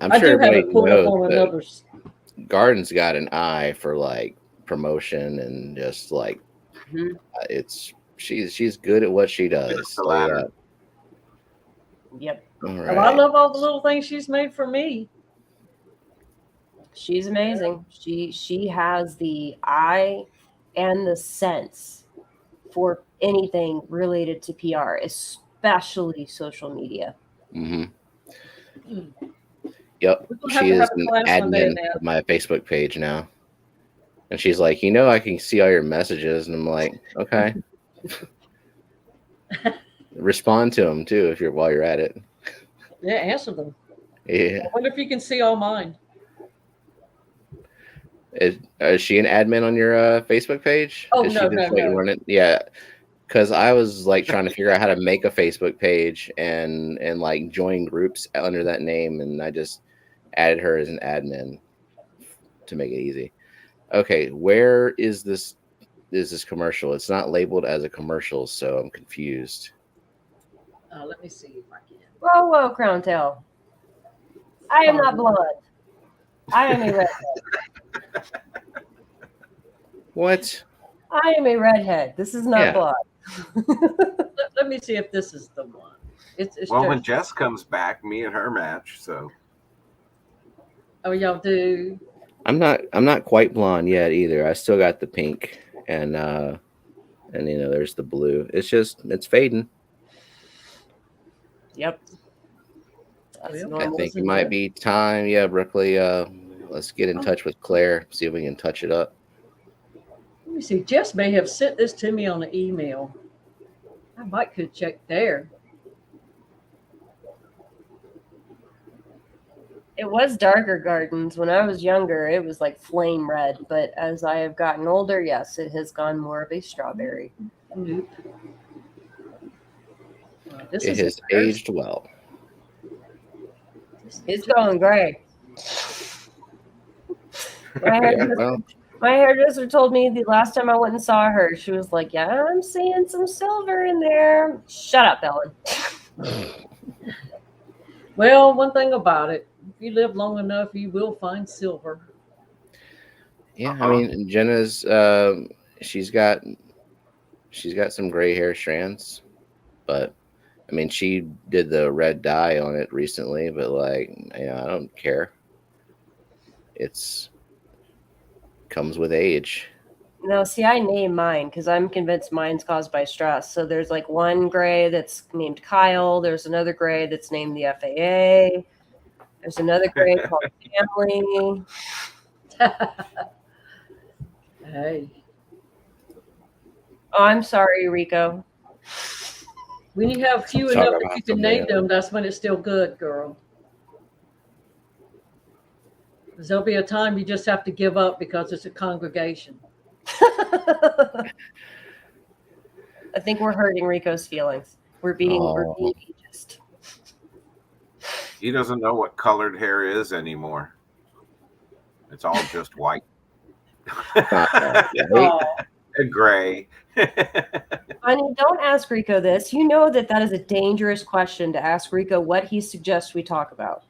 I'm I sure do have everybody it pulled up knows on that another. Garden's got an eye for like promotion and just like it's she's good at what she does. The ladder. Yep. All Well, right. I love all the little things she's made for me. She's amazing. She has the eye and the sense for anything related to PR, especially social media. Mm-hmm. Yep. We're gonna have She to is have a an class one day admin now. of my Facebook page now. And she's like, I can see all your messages. And I'm like, okay. Respond to them too while you're at it. Yeah, answer them. Yeah. I wonder if you can see all mine. Is she an admin on your Facebook page? Oh, Is no, she just no, no. run it? Yeah. Because I was like trying to figure out how to make a Facebook page and like join groups under that name, and I just added her as an admin to make it easy. Okay, where is this commercial? It's not labeled as a commercial, so I'm confused. Let me see if I can. Whoa, Crown Tail. I am not blonde. I am a redhead. What? I am a redhead. This is not blonde. Let me see if this is the one. It's well, when Jess comes back, me and her match. So. Oh, y'all do. I'm not quite blonde yet either. I still got the pink and there's the blue. It's fading. Yep. I think it might be time. Yeah, Brooklyn. Let's get in touch with Claire. See if we can touch it up. Let me see. Jess may have sent this to me on an email. I might could check there. It was darker Gardens. When I was younger, it was like flame red. But as I have gotten older, yes, it has gone more of a strawberry. Nope. It has aged well. It's going gray. My hairdresser told me the last time I went and saw her, she was like, yeah, I'm seeing some silver in there. Shut up, Ellen. Well, one thing about it, if you live long enough, you will find silver. Yeah, I mean, Jenna's she's got some gray hair strands, but I mean, she did the red dye on it recently, but like, I don't care. It's comes with age. No, see, I name mine because I'm convinced mine's caused by stress. So there's like one gray that's named Kyle. There's another gray that's named the FAA. There's another gray called Family. Hey. Oh, I'm sorry, Rico. When you have few enough that you can name them, that's when it's still good, girl. Because there'll be a time you just have to give up because it's a congregation. I think we're hurting Rico's feelings. We're being ageist. He doesn't know what colored hair is anymore. It's all just white. Gray. Honey, don't ask Rico this. You know that is a dangerous question to ask Rico what he suggests we talk about.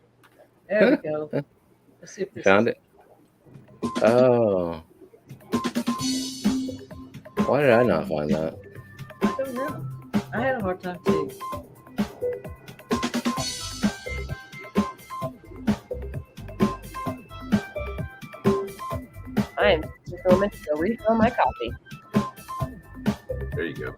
There we go. Let's see if this found it. Oh. Why did I not find that? I don't know. I had a hard time too. I am going to go refill my coffee. There you go.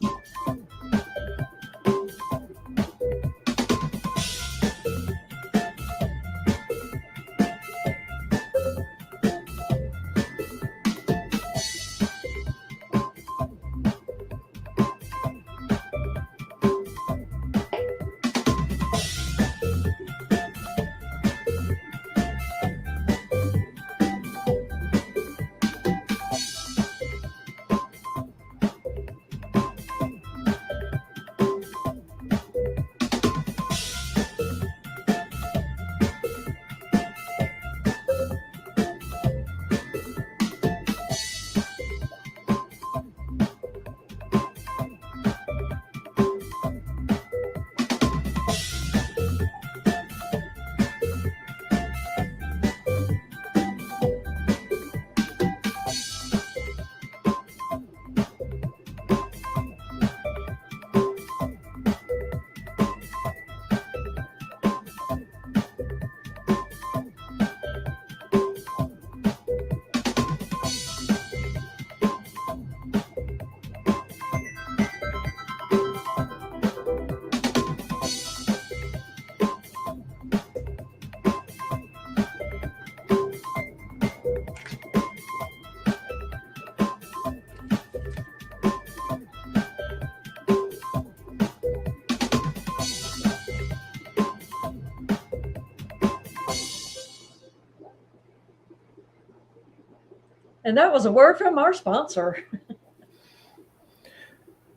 And that was a word from our sponsor.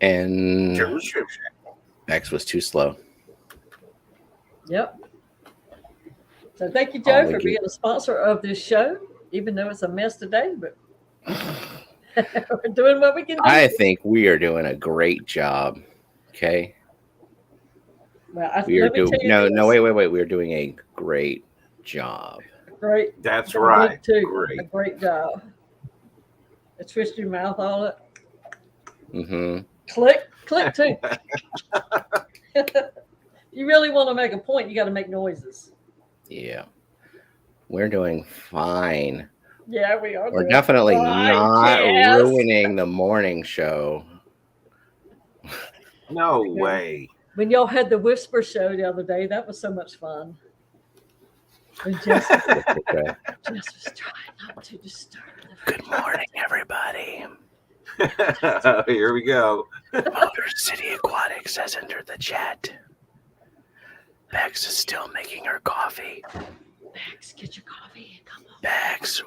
And Bex was too slow. Yep. So thank you, Joe, for being a sponsor of this show, even though it's a mess today, but we're doing what we can do. I think we are doing a great job. Okay. Well, wait. We're doing a great job. Great. That's right. Great. A great job. Twist your mouth all it. Mm-hmm. Click too. You really want to make a point, you got to make noises. Yeah. We're doing fine. Yeah, we are. We're definitely not ruining the morning show. No way. When y'all had the Whisper show the other day, that was so much fun. When Jess was trying not to disturb them. Good morning, everybody. Here we go. Motor City Aquatics has entered the chat. Bex is still making her coffee. Bex, get your coffee and come on. Bex,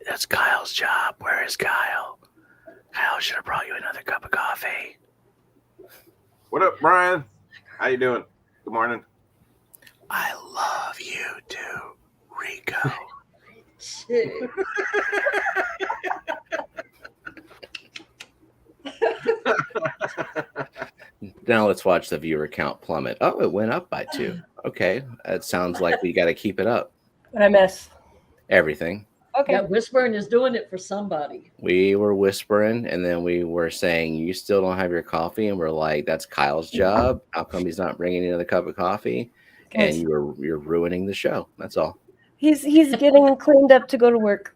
that's Kyle's job. Where is Kyle? Kyle should have brought you another cup of coffee. What up, Brian? How you doing? Good morning. I love you too, Rico. Now let's watch the viewer count plummet. Oh, it went up by 2. Okay, that sounds like we got to keep it up. What I miss? Everything. Okay. Yeah, whispering is doing it for somebody. We were whispering, and then we were saying, you still don't have your coffee? And we're like, that's Kyle's job. How come he's not bringing you another cup of coffee? And you're ruining the show. That's all. He's getting cleaned up to go to work.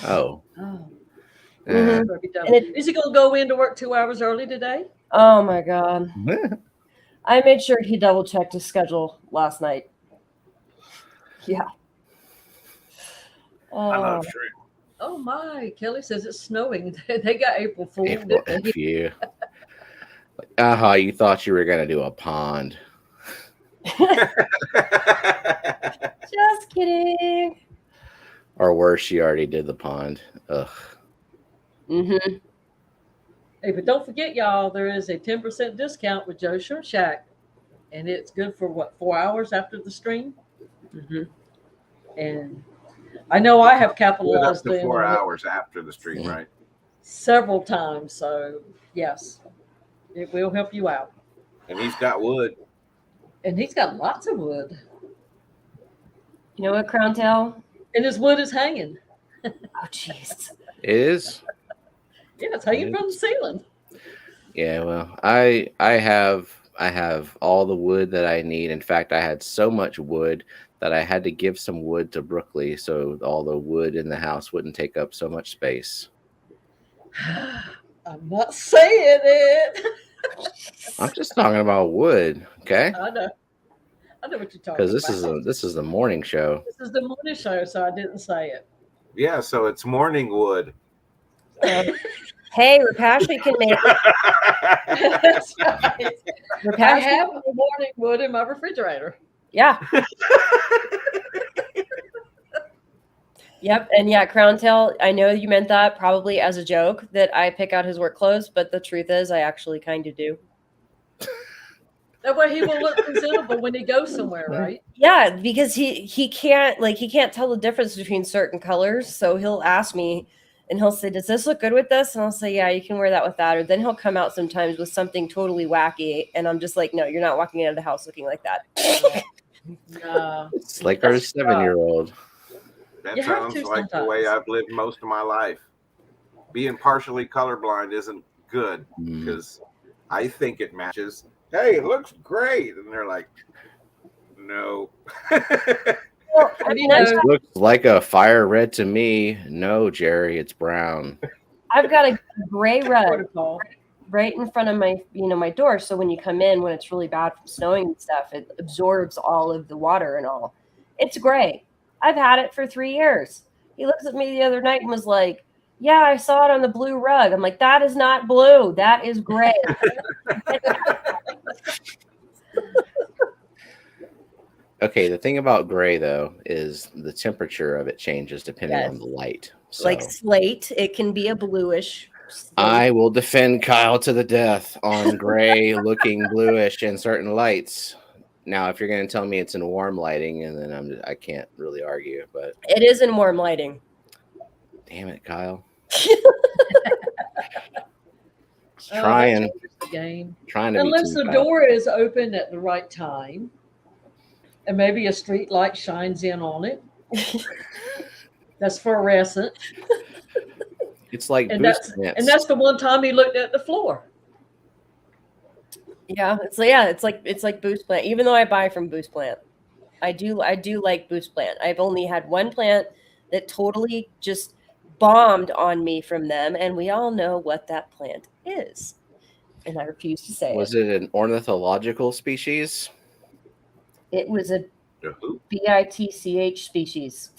Oh. Mm-hmm. Is he going to go into work 2 hours early today? Oh, my God. I made sure he double-checked his schedule last night. Yeah. I love shrimp. Oh, my. Kelly says it's snowing. They got April Fool. You thought you were going to do a pond. Just kidding. Or worse, she already did the pond. Ugh. Mm-hmm. Hey, but don't forget, y'all, there is a 10% discount with Joe's Shrimp Shack. And it's good for, 4 hours after the stream? Mm-hmm. And I know I have capitalized up to 4 hours after the stream, right? Several times. So, yes, it will help you out. And he's got wood. And he's got lots of wood. You know what, Crown Tail? And his wood is hanging. Oh, jeez. It is? Yeah, it's hanging from the ceiling. Yeah, well, I have all the wood that I need. In fact, I had so much wood that I had to give some wood to Brooklyn so all the wood in the house wouldn't take up so much space. I'm not saying it. I'm just talking about wood, okay? I know what you're talking about. Because this is the morning show. This is the morning show, so I didn't say it. Yeah, so it's morning wood. Hey, Rapashi can make it. That's right. I have the morning wood in my refrigerator. Yeah. Yep. And yeah, Crown Tail, I know you meant that probably as a joke that I pick out his work clothes, but the truth is I actually kind of do. That way he will look presentable when he goes somewhere, right? Yeah, because he can't tell the difference between certain colors. So he'll ask me and he'll say, does this look good with this? And I'll say, yeah, you can wear that with that. Or then he'll come out sometimes with something totally wacky. And I'm just like, no, you're not walking out of the house looking like that. No. It's like our 7-year-old. That sounds like the way I've lived most of my life. Being partially colorblind isn't good because I think it matches. Hey, it looks great. And they're like, no. Well, I mean, it looks like a fire red to me. No, Jerry, it's brown. I've got a gray rug right in front of my, my door. So when you come in, when it's really bad from snowing and stuff, it absorbs all of the water and all. It's gray. I've had it for 3 years. He looks at me the other night and was like, yeah, I saw it on the blue rug. I'm like, that is not blue. That is gray. Okay, the thing about gray though is the temperature of it changes depending on Yes. the light. So Like slate, it can be a bluish slate. I will defend Kyle to the death on gray looking bluish in certain lights. Now, if you're going to tell me it's in warm lighting, and then I can't really argue. But It is in warm lighting. damn it, Kyle! That Trying changes the game. to be Unless too the Kyle. door is open at the right time, and maybe a street light shines in on it. That's fluorescent. It's like And boost plants. that's the one time he looked at the floor. Yeah, it's like Boost Plant. Even though I buy from Boost Plant, I do like Boost Plant. I've only had one plant that totally just bombed on me from them, and we all know what that plant is. And I refuse to say Was it an ornithological species? it was a Who? BITCH species.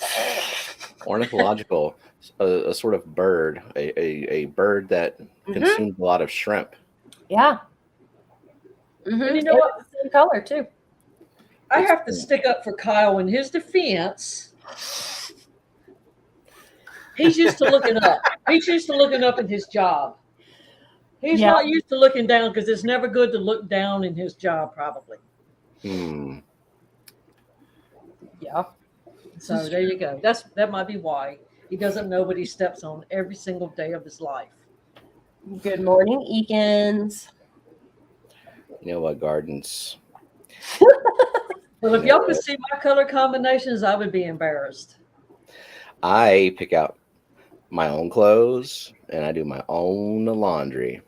Ornithological, a sort of bird, a bird that consumes a lot of shrimp. Yeah. And you know what? The same color too. I have to stick up for Kyle in his defense. He's used to looking up. He's used to looking up in his job. He's not used to looking down because it's never good to look down in his job, probably. Yeah. So there you go. That might be why he doesn't know what he steps on every single day of his life. Good morning, Eakins. You know what, gardens? Well, if y'all could see my color combinations, I would be embarrassed. I pick out my own clothes and I do my own laundry.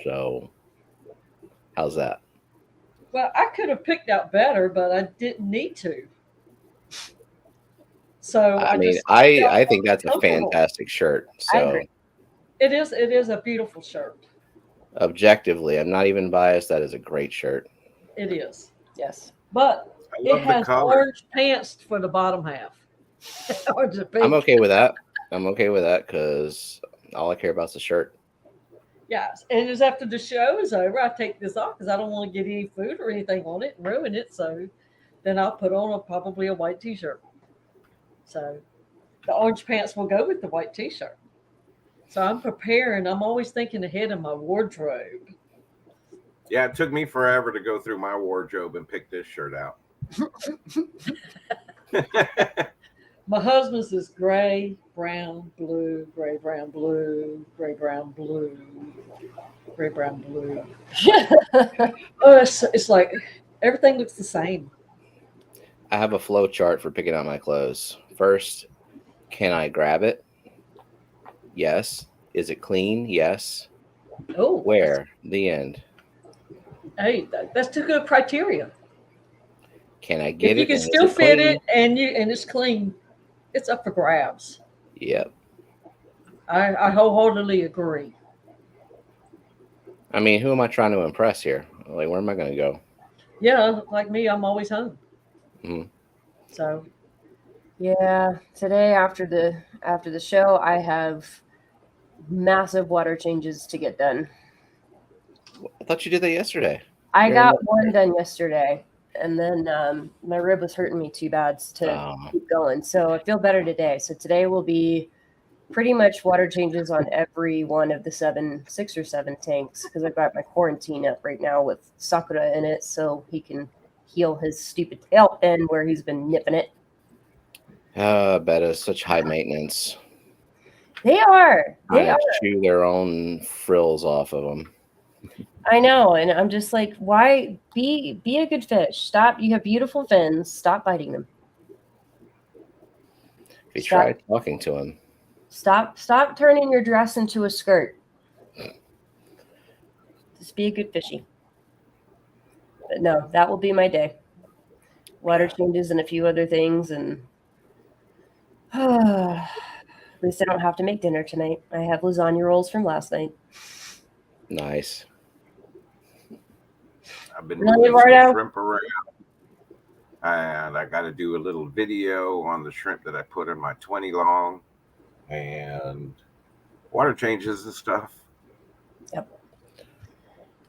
So, how's that? Well, I could have picked out better, but I didn't need to. So I mean, I think that's a comfortable. fantastic shirt. I So, agree. It is a beautiful shirt. objectively, I'm not even biased. That is a great shirt. It is. Yes. But I it love the has color. orange pants for the bottom half. Orange and pink. I'm okay with that. I'm okay with that because all I care about is the shirt. Yes. And it's after the show is over, I take this off because I don't want to get any food or anything on it and ruin it. So then I'll put on probably a white t-shirt. So the orange pants will go with the white t-shirt. So I'm preparing. I'm always thinking ahead of my wardrobe. Yeah, it took me forever to go through my wardrobe and pick this shirt out. My husband's is gray, brown, blue, gray, brown, blue, gray, brown, blue, gray, brown, blue. Oh, it's like everything looks the same. I have a flow chart for picking out my clothes. First, can I grab it? Yes. Is it clean? Yes. Oh, Where? The end. Hey, that's two good criteria. Can I get If you it? can and is still fit clean? it and it's clean, it's up for grabs. Yep. I wholeheartedly agree. I mean, who am I trying to impress here? Like, where am I going to go? Yeah, like me, I'm always home. Mhm. So Yeah. Today after the show, I have massive water changes to get done. I thought you did that yesterday. I got one done yesterday, and then my rib was hurting me too bad to keep going. So I feel better today. So today will be pretty much water changes on every one of the 6 or 7 tanks because I've got my quarantine up right now with Sakura in it, so he can heal his stupid tail end where he's been nipping it. I bet it's such high maintenance. They are. They chew their own frills off of them. I know, and I'm just like, why be a good fish? Stop. You have beautiful fins. Stop biting them. If you try talking to him. Stop turning your dress into a skirt. Just be a good fishy. But no, that will be my day. Water changes and a few other things, and at least I don't have to make dinner tonight. I have lasagna rolls from last night. Nice. I've been moving some shrimp around, and I got to do a little video on the shrimp that I put in my 20 long, and water changes and stuff.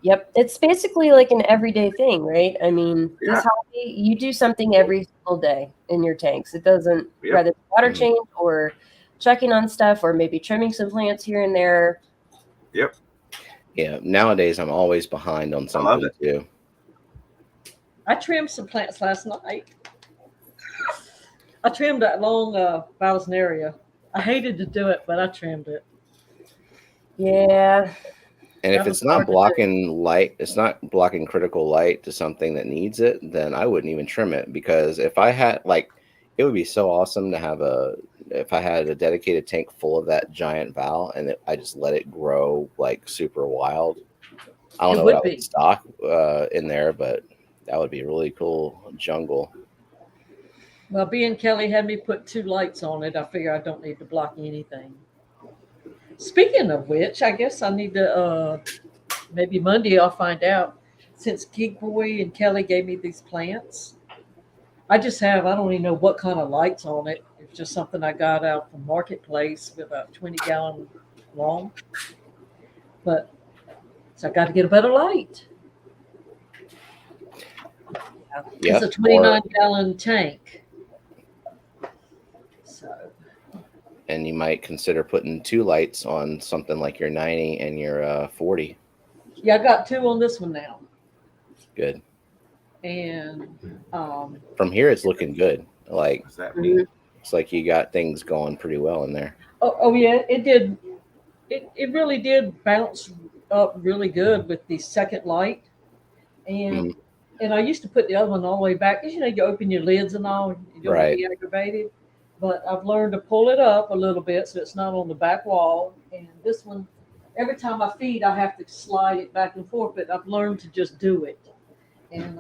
Yep. It's basically like an everyday thing, right? I mean, Yeah. this hobby, you do something every single day in your tanks. It doesn't, Yep. whether it's water change or checking on stuff or maybe trimming some plants here and there. Yep. Yeah. Nowadays, I'm always behind on I love something too. I trimmed some plants last night. I trimmed that long Vallisneria. I hated to do it, but I trimmed it. Yeah. And That if was it's not hard to do. blocking light, it's not blocking critical light to something that needs it, then I wouldn't even trim it. Because if I had, like, it would be so awesome to have if I had a dedicated tank full of that giant val and I just let it grow like super wild. I don't It know what I would would be. stock in there, but that would be a really cool jungle. Well, being Kelly had me put 2 lights on it, I figure I don't need to block anything. Speaking of which, I guess I need to maybe Monday I'll find out. Since Geek Boy and Kelly gave me these plants, I don't even know what kind of lights on it. It's just something I got out from Marketplace with a 20-gallon long. But so I got to get a better light. Yeah. It's a 29-gallon tank. So. And you might consider putting 2 lights on something like your 90 and your 40. Yeah, I got 2 on this one now. Good. And from here, it's looking good. Like, What's that mean? it's like you got things going pretty well in there. oh yeah, it did. It really did bounce up really good with the second light. And I used to put the other one all the way back because you open your lids and all, you don't want to be aggravated. But I've learned to pull it up a little bit so it's not on the back wall. And this one, every time I feed, I have to slide it back and forth. But I've learned to just do it, and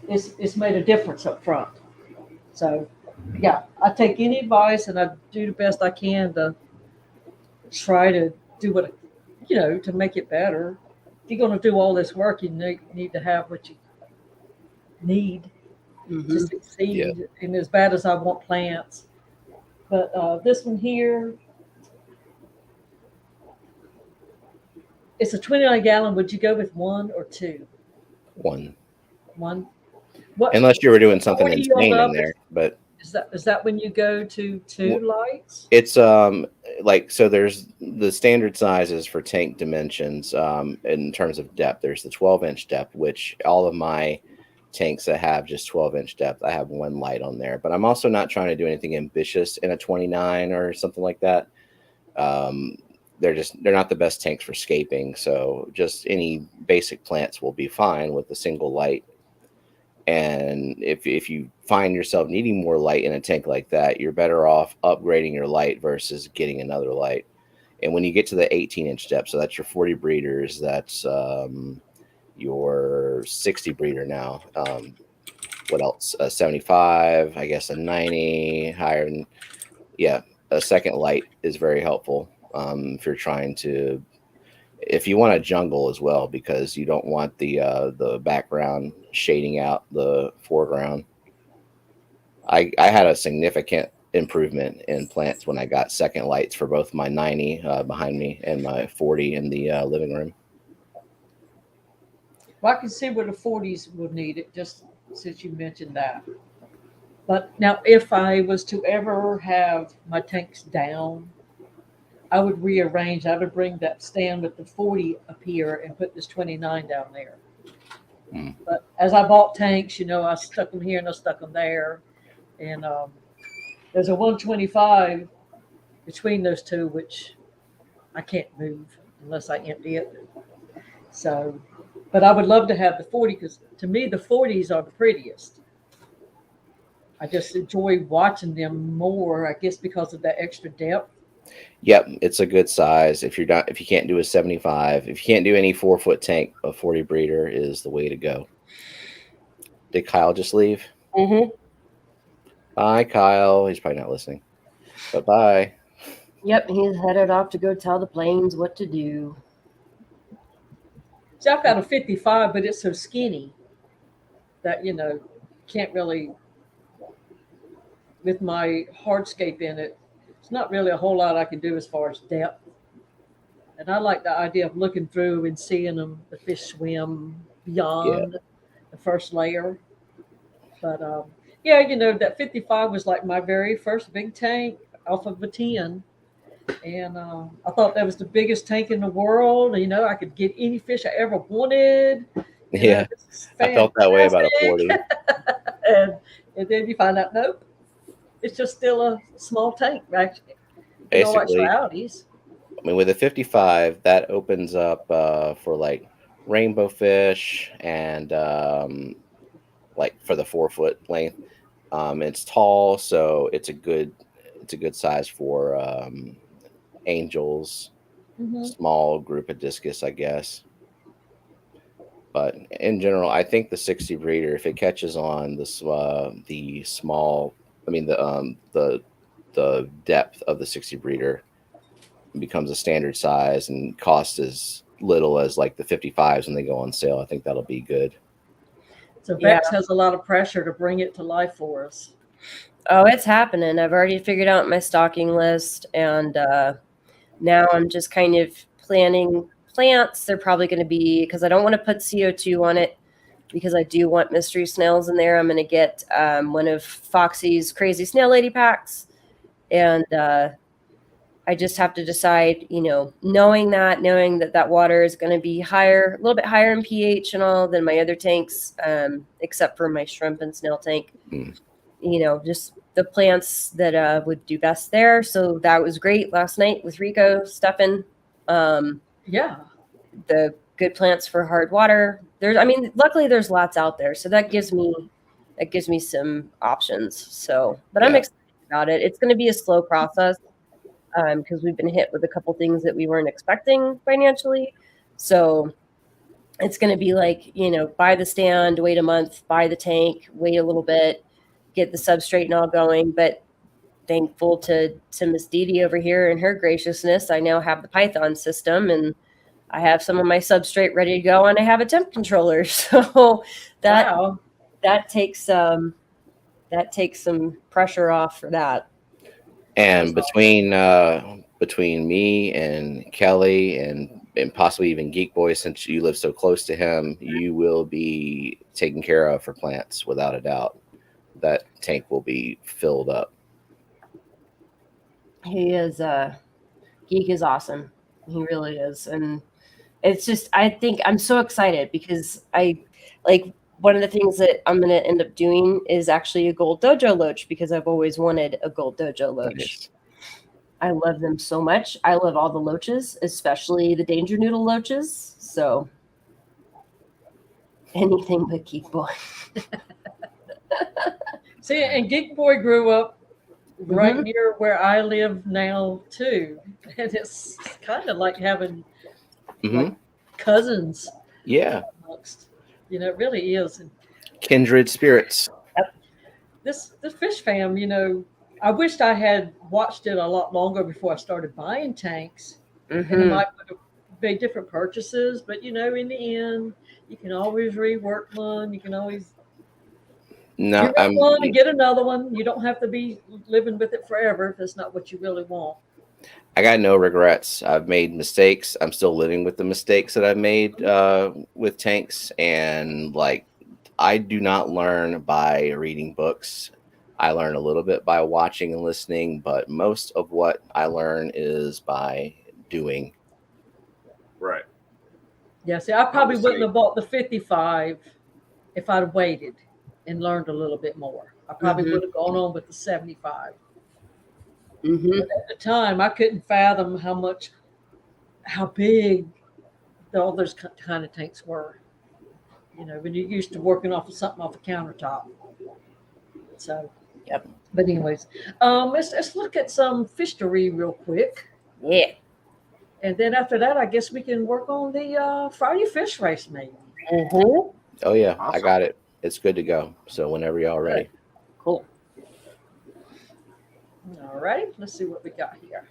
it's made a difference up front. So yeah, I take any advice and I do the best I can to try to do what to make it better. If you're going to do all this work, you need to have what you need to succeed. Yeah. And as bad as I want plants, but this one here, it's a 29-gallon. Would you go with 1 or 2? 1. What? Unless you were doing something what do you insane hold in up? there, but Is that when you go to 2 lights? it's like, so there's the standard sizes for tank dimensions in terms of depth. There's the 12-inch depth, which all of my tanks that have just 12-inch depth, I have 1 light on there. But I'm also not trying to do anything ambitious in a 29 or something like that. They're not the best tanks for scaping, so just any basic plants will be fine with a single light. And if you find yourself needing more light in a tank like that, you're better off upgrading your light versus getting another light. And when you get to the 18-inch depth, so that's your 40 breeders, that's your 60 breeder now. What else? A 75, I guess a 90, higher than, yeah, a second light is very helpful if you're trying to, if you want a jungle as well, because you don't want the background shading out the foreground. I had a significant improvement in plants when I got second lights for both my 90 behind me and my 40 in the living room. Well, I can see where the 40s would need it, just since you mentioned that. But now, if I was to ever have my tanks down, I would rearrange. I would bring that stand with the 40 up here and put this 29 down there. But as I bought tanks, I stuck them here and I stuck them there. And there's a 125 between those two, which I can't move unless I empty it. So, but I would love to have the 40 because to me, the 40s are the prettiest. I just enjoy watching them more, I guess, because of that extra depth. Yep, it's a good size. If you can't do a 75, if you can't do any 4-foot tank, a 40 breeder is the way to go. Did Kyle just leave? Bye, Kyle. He's probably not listening. But bye. Yep, he's headed off to go tell the planes what to do. See, I've got a 55, but it's so skinny that, can't really, with my hardscape in it, it's not really a whole lot I can do as far as depth. And I like the idea of looking through and seeing them, the fish swim beyond the first layer. But yeah, that 55 was like my very first big tank off of a 10. And I thought that was the biggest tank in the world. I could get any fish I ever wanted. Yeah, I felt that way about a 40. and then you find out, nope, it's just still a small tank, actually. Basically, like trouties. I mean, with a 55, that opens up for like rainbow fish and like for the 4-foot length. It's tall, so it's a good size for angels, small group of discus, I guess. But in general, I think the 60 breeder, if it catches on the small, I mean the depth of the 60 breeder becomes a standard size and costs as little as like the 55s when they go on sale. I think that'll be good. So Vex has a lot of pressure to bring it to life for us. Oh, it's happening. I've already figured out my stocking list, and now I'm just kind of planning plants. They're probably going to be, because I don't want to put CO2 on it, because I do want mystery snails in there. I'm going to get one of Foxy's crazy snail lady packs, and I just have to decide, knowing that water is going to be higher, a little bit higher in pH and all than my other tanks, except for my shrimp and snail tank. Just the plants that would do best there. So that was great last night with Rico stuffing. The good plants for hard water. Luckily there's lots out there, so that gives me some options. So, but I'm excited about it. It's going to be a slow process because we've been hit with a couple things that we weren't expecting financially. So it's going to be like, buy the stand, wait a month, buy the tank, wait a little bit, get the substrate and all going. But thankful to Miss Dee over here and her graciousness, I now have the Python system, and I have some of my substrate ready to go, and I have a temp controller. So that takes some pressure off for that. And between me and Kelly and possibly even Geek Boy, since you live so close to him, you will be taken care of for plants without a doubt. That tank will be filled up. He is Geek is awesome. He really is. And it's just, I think I'm so excited because one of the things that I'm going to end up doing is actually a gold dojo loach, because I've always wanted a gold dojo loach. Nice. I love them so much. I love all the loaches, especially the danger noodle loaches. So anything but Geek Boy. See, and Geek Boy grew up right near where I live now too, and it's kind of like having like cousins. Yeah. It really is. And kindred spirits. This fish fam, I wished I had watched it a lot longer before I started buying tanks. And it might have made different purchases, but in the end, you can always rework one. You can always one and get another one. You don't have to be living with it forever if that's not what you really want. I got no regrets. I've made mistakes. I'm still living with the mistakes that I've made with tanks. And I do not learn by reading books. I learn a little bit by watching and listening, but most of what I learn is by doing. Right. Yeah, see, I probably wouldn't have bought the 55 if I'd waited and learned a little bit more. I probably would have gone on with the 75. But at the time, I couldn't fathom how big all those kind of tanks were. When you're used to working off of something off a countertop. So, yep. But anyways, let's look at some fishery real quick. Yeah. And then after that, I guess we can work on the Friday fish race, maybe. Oh yeah, awesome. I got it. It's good to go. So whenever y'all ready. Cool. All right, let's see what we got here.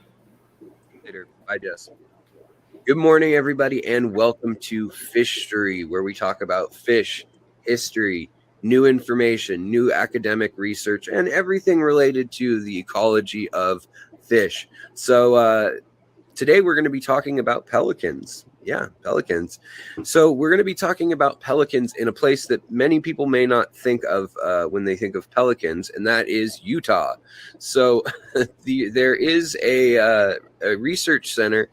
Later. Bye, Jess. Good morning, everybody, and welcome to Fishery, where we talk about fish, history, new information, new academic research, and everything related to the ecology of fish. So today we're going to be talking about pelicans. Yeah, pelicans. So we're going to be talking about pelicans in a place that many people may not think of when they think of pelicans, and that is Utah. So there is a research center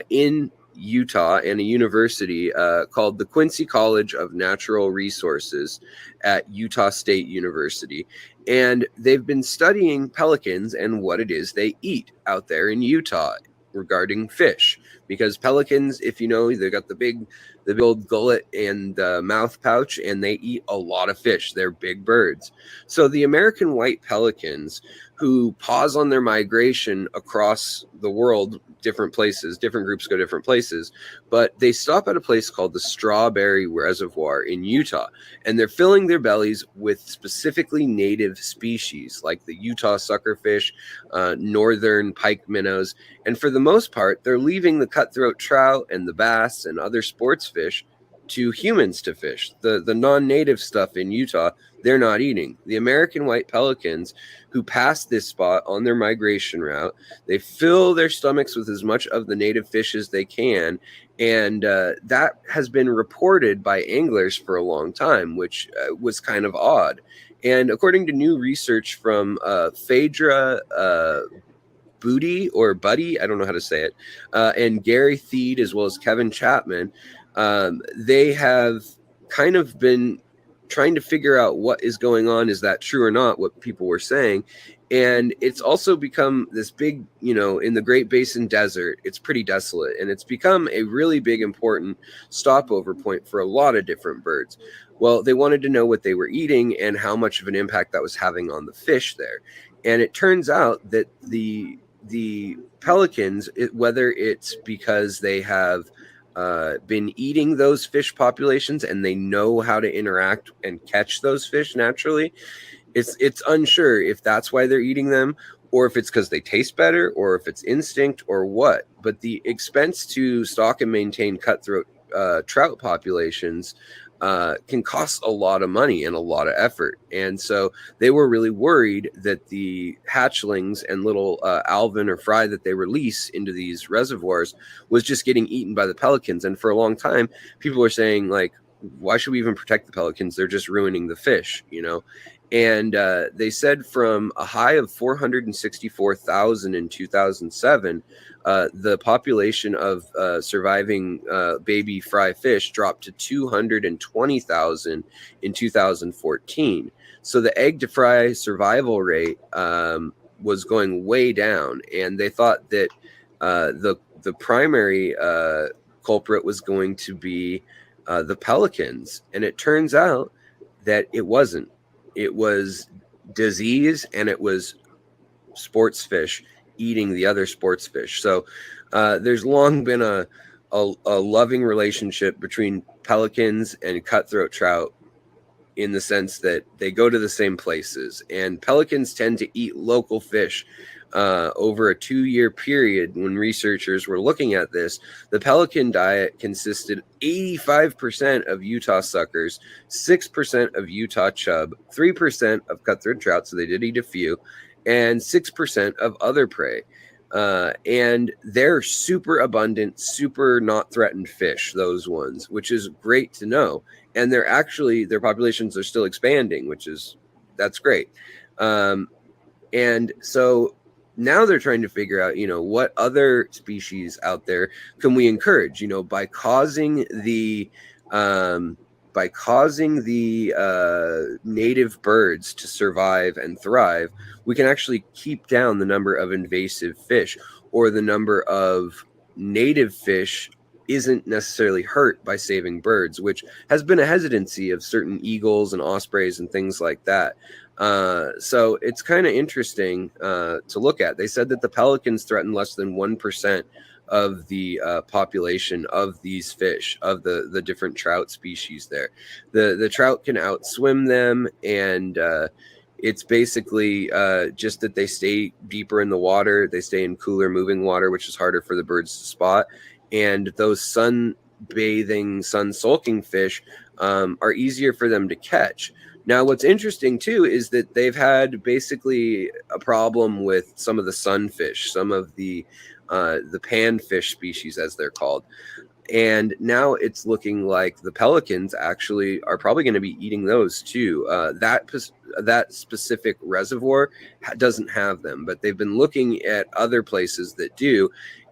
in Utah and a university called the Quincy College of Natural Resources at Utah State University. And they've been studying pelicans and what it is they eat out there in Utah regarding fish. Because pelicans, if you know, they've got the big old gullet and mouth pouch, and they eat a lot of fish. They're big birds. So the American white pelicans, who pause on their migration across the world, different places, different groups go different places, but they stop at a place called the Strawberry Reservoir in Utah, and they're filling their bellies with specifically native species like the Utah suckerfish, northern pike minnows, and for the most part, they're leaving the cutthroat trout and the bass and other sports fish to humans to fish. The non-native stuff in Utah, they're not eating. The American white pelicans, who pass this spot on their migration route, they fill their stomachs with as much of the native fish as they can, and that has been reported by anglers for a long time, which was kind of odd. And according to new research from Phaedra Booty or Buddy, I don't know how to say it, and Gary Theed, as well as Kevin Chapman, they have kind of been trying to figure out what is going on. Is that true or not, what people were saying? And it's also become this big, in the Great Basin Desert, it's pretty desolate, and it's become a really big, important stopover point for a lot of different birds. Well, they wanted to know what they were eating and how much of an impact that was having on the fish there. And it turns out that the pelicans, whether it's because they have been eating those fish populations and they know how to interact and catch those fish naturally, it's unsure if that's why they're eating them, or if it's because they taste better, or if it's instinct, or what. But the expense to stock and maintain cutthroat trout populations can cost a lot of money and a lot of effort. And so they were really worried that the hatchlings and little alvin or fry that they release into these reservoirs was just getting eaten by the pelicans. And for a long time, people were saying, like, why should we even protect the pelicans? They're just ruining the fish, And they said from a high of 464,000 in 2007, the population of surviving baby fry fish dropped to 220,000 in 2014. So the egg to fry survival rate was going way down, and they thought that the primary culprit was going to be the pelicans, and it turns out that it wasn't. It was disease, and it was sports fish eating the other sports fish. So there's long been a loving relationship between pelicans and cutthroat trout, in the sense that they go to the same places, and pelicans tend to eat local fish. Over a 2-year period, when researchers were looking at this, the Pelican Diet consisted 85% of Utah suckers, 6% of Utah chub, 3% of cutthroat trout, so they did eat a few, and 6% of other prey. And they're super abundant, super not threatened fish, those ones, which is great to know. And their populations are still expanding, that's great. And so now they're trying to figure out, what other species out there can we encourage, by causing the native birds to survive and thrive. We can actually keep down the number of invasive fish, or the number of native fish isn't necessarily hurt by saving birds, which has been a hesitancy of certain eagles and ospreys and things like that. So it's kind of interesting to look at. They said that the pelicans threaten less than 1% of the population of these fish, of the different trout species there. The trout can outswim them, and it's basically just that they stay deeper in the water. They stay in cooler moving water, which is harder for the birds to spot. And those sun sulking fish are easier for them to catch. Now, what's interesting too is that they've had basically a problem with some of the sunfish, some of the panfish species, as they're called. And now it's looking like the pelicans actually are probably going to be eating those too. That specific reservoir doesn't have them, but they've been looking at other places that do.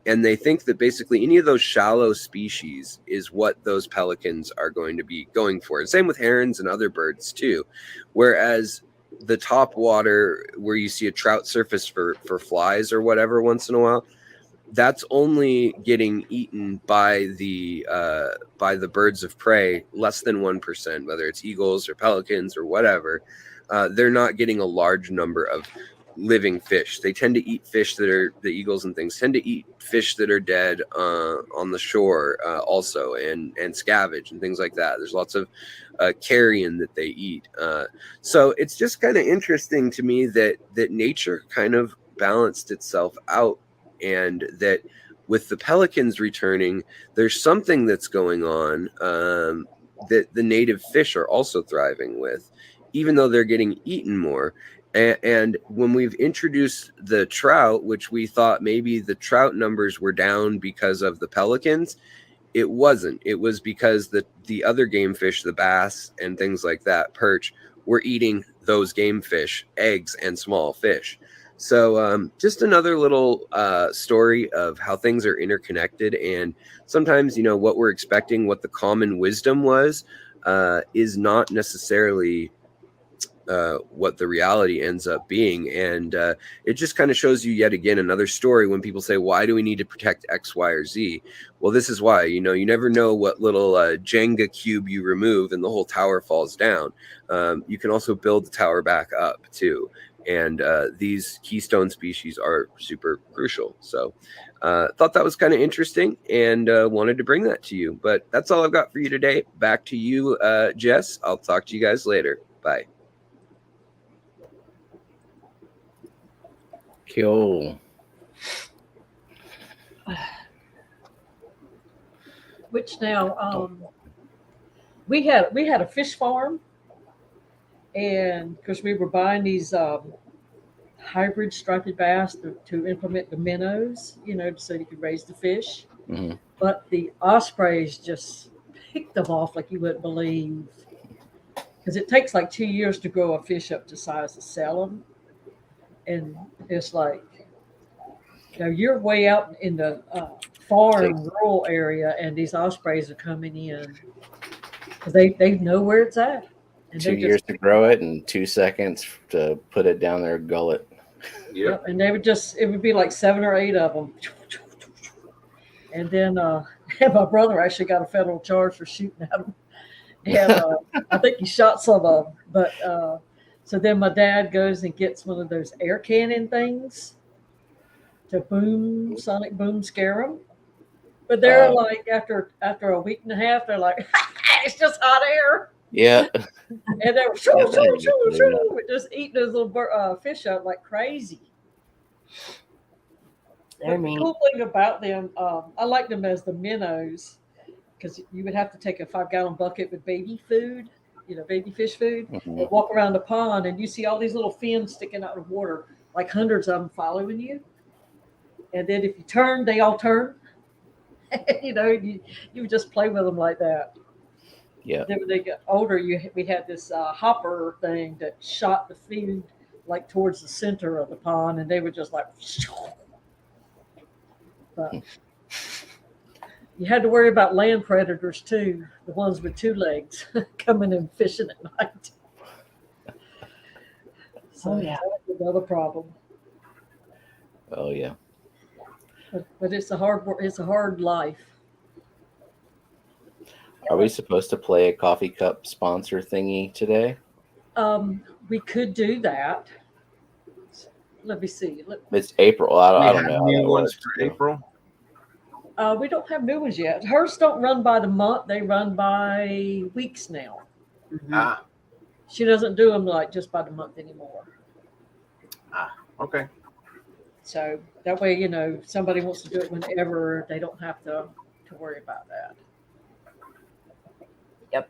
And they think that basically any of those shallow species is what those pelicans are going to be going for. And same with herons and other birds too. Whereas the top water, where you see a trout surface for flies or whatever once in a while, that's only getting eaten by the birds of prey, less than 1%, whether it's eagles or pelicans or whatever. They're not getting a large number of living fish. They tend to eat fish that are, the eagles and things tend to eat fish that are dead on the shore also, and scavenge and things like that. There's lots of carrion that they eat. So it's just kind of interesting to me that nature kind of balanced itself out, and that with the pelicans returning, there's something that's going on that the native fish are also thriving with, even though they're getting eaten more. And when we've introduced the trout, which we thought maybe the trout numbers were down because of the pelicans, it wasn't. It was because the other game fish, the bass and things like that, perch, were eating those game fish, eggs and small fish. So just another little story of how things are interconnected. And sometimes, what we're expecting, what the common wisdom was, is not necessarily what the reality ends up being. And it just kind of shows you yet again another story when people say, why do we need to protect X, Y, or Z? Well, this is why. You never know what little Jenga cube you remove and the whole tower falls down. You can also build the tower back up too. And these keystone species are super crucial. So thought that was kind of interesting, and wanted to bring that to you. But that's all I've got for you today. Back to you, Jess. I'll talk to you guys later. Bye. Cool. Which now, we had a fish farm, and because we were buying these hybrid striped bass to implement the minnows, so you could raise the fish. Mm-hmm. But the ospreys just picked them off like you wouldn't believe, because it takes like 2 years to grow a fish up to size to sell them. And it's like, you're way out in the farm rural area, and these ospreys are coming in because they know where it's at. And 2 years to grow it and 2 seconds to put it down their gullet. Yep. And it would be like 7 or 8 of them. And then my brother actually got a federal charge for shooting at them. And I think he shot some of them. But so then my dad goes and gets one of those air cannon things to sonic boom scare them. But they're like, after a week and a half, they're like, it's just hot air. Yeah. And they were just eating those little fish up like crazy. The cool thing about them, I like them as the minnows, because you would have to take a 5-gallon bucket with baby food, baby fish food, and walk around the pond, and you see all these little fins sticking out of the water, like hundreds of them following you. And then if you turn, they all turn. You would just play with them like that. Yeah. Then when they get older, we had this hopper thing that shot the food like towards the center of the pond, and they were just like. But you had to worry about land predators too, the ones with 2 legs coming and fishing at night. So that's another problem. Oh yeah. But it's a hard life. Are we supposed to play a coffee cup sponsor thingy today? We could do that. Let me see. It's April. I don't know. New ones for April? We don't have new ones yet. Hers don't run by the month. They run by weeks now. Ah. She doesn't do them like just by the month anymore. Ah, okay. So that way, if somebody wants to do it whenever, they don't have to worry about that. Yep.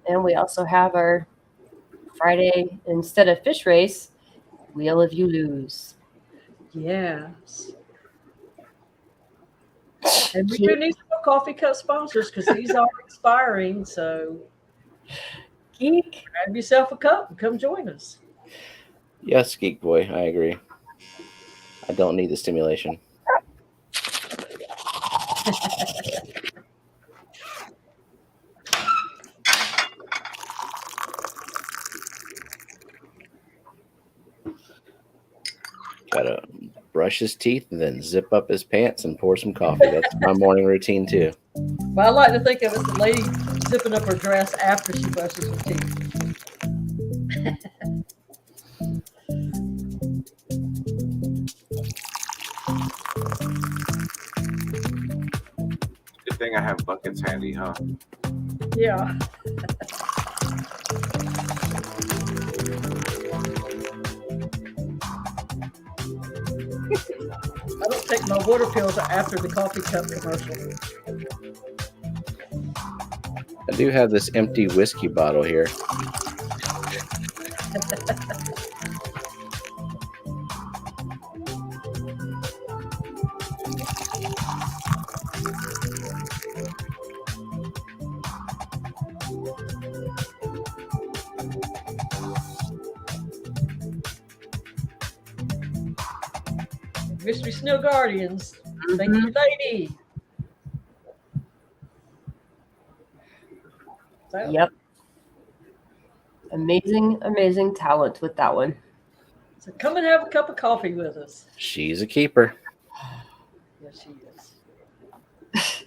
And we also have our Friday, instead of fish race, Wheel of You Lose. Yes. And we do need some more coffee cup sponsors because these are expiring. So Geek. grab yourself a cup and come join us. Yes, Geek Boy, I agree. I don't need the stimulation. Gotta brush his teeth and then zip up his pants and pour some coffee. That's my morning routine too. But I like to think of it as the lady zipping up her dress after she brushes her teeth. Good thing I have buckets handy, huh? Yeah. I don't take my water pills after the coffee cup commercial. I do have this empty whiskey bottle here. Mystery Snow Guardians. Thank you, lady. So, Yep. Amazing talent with that one. so come and have a cup of coffee with us. She's a keeper. Yes, she is.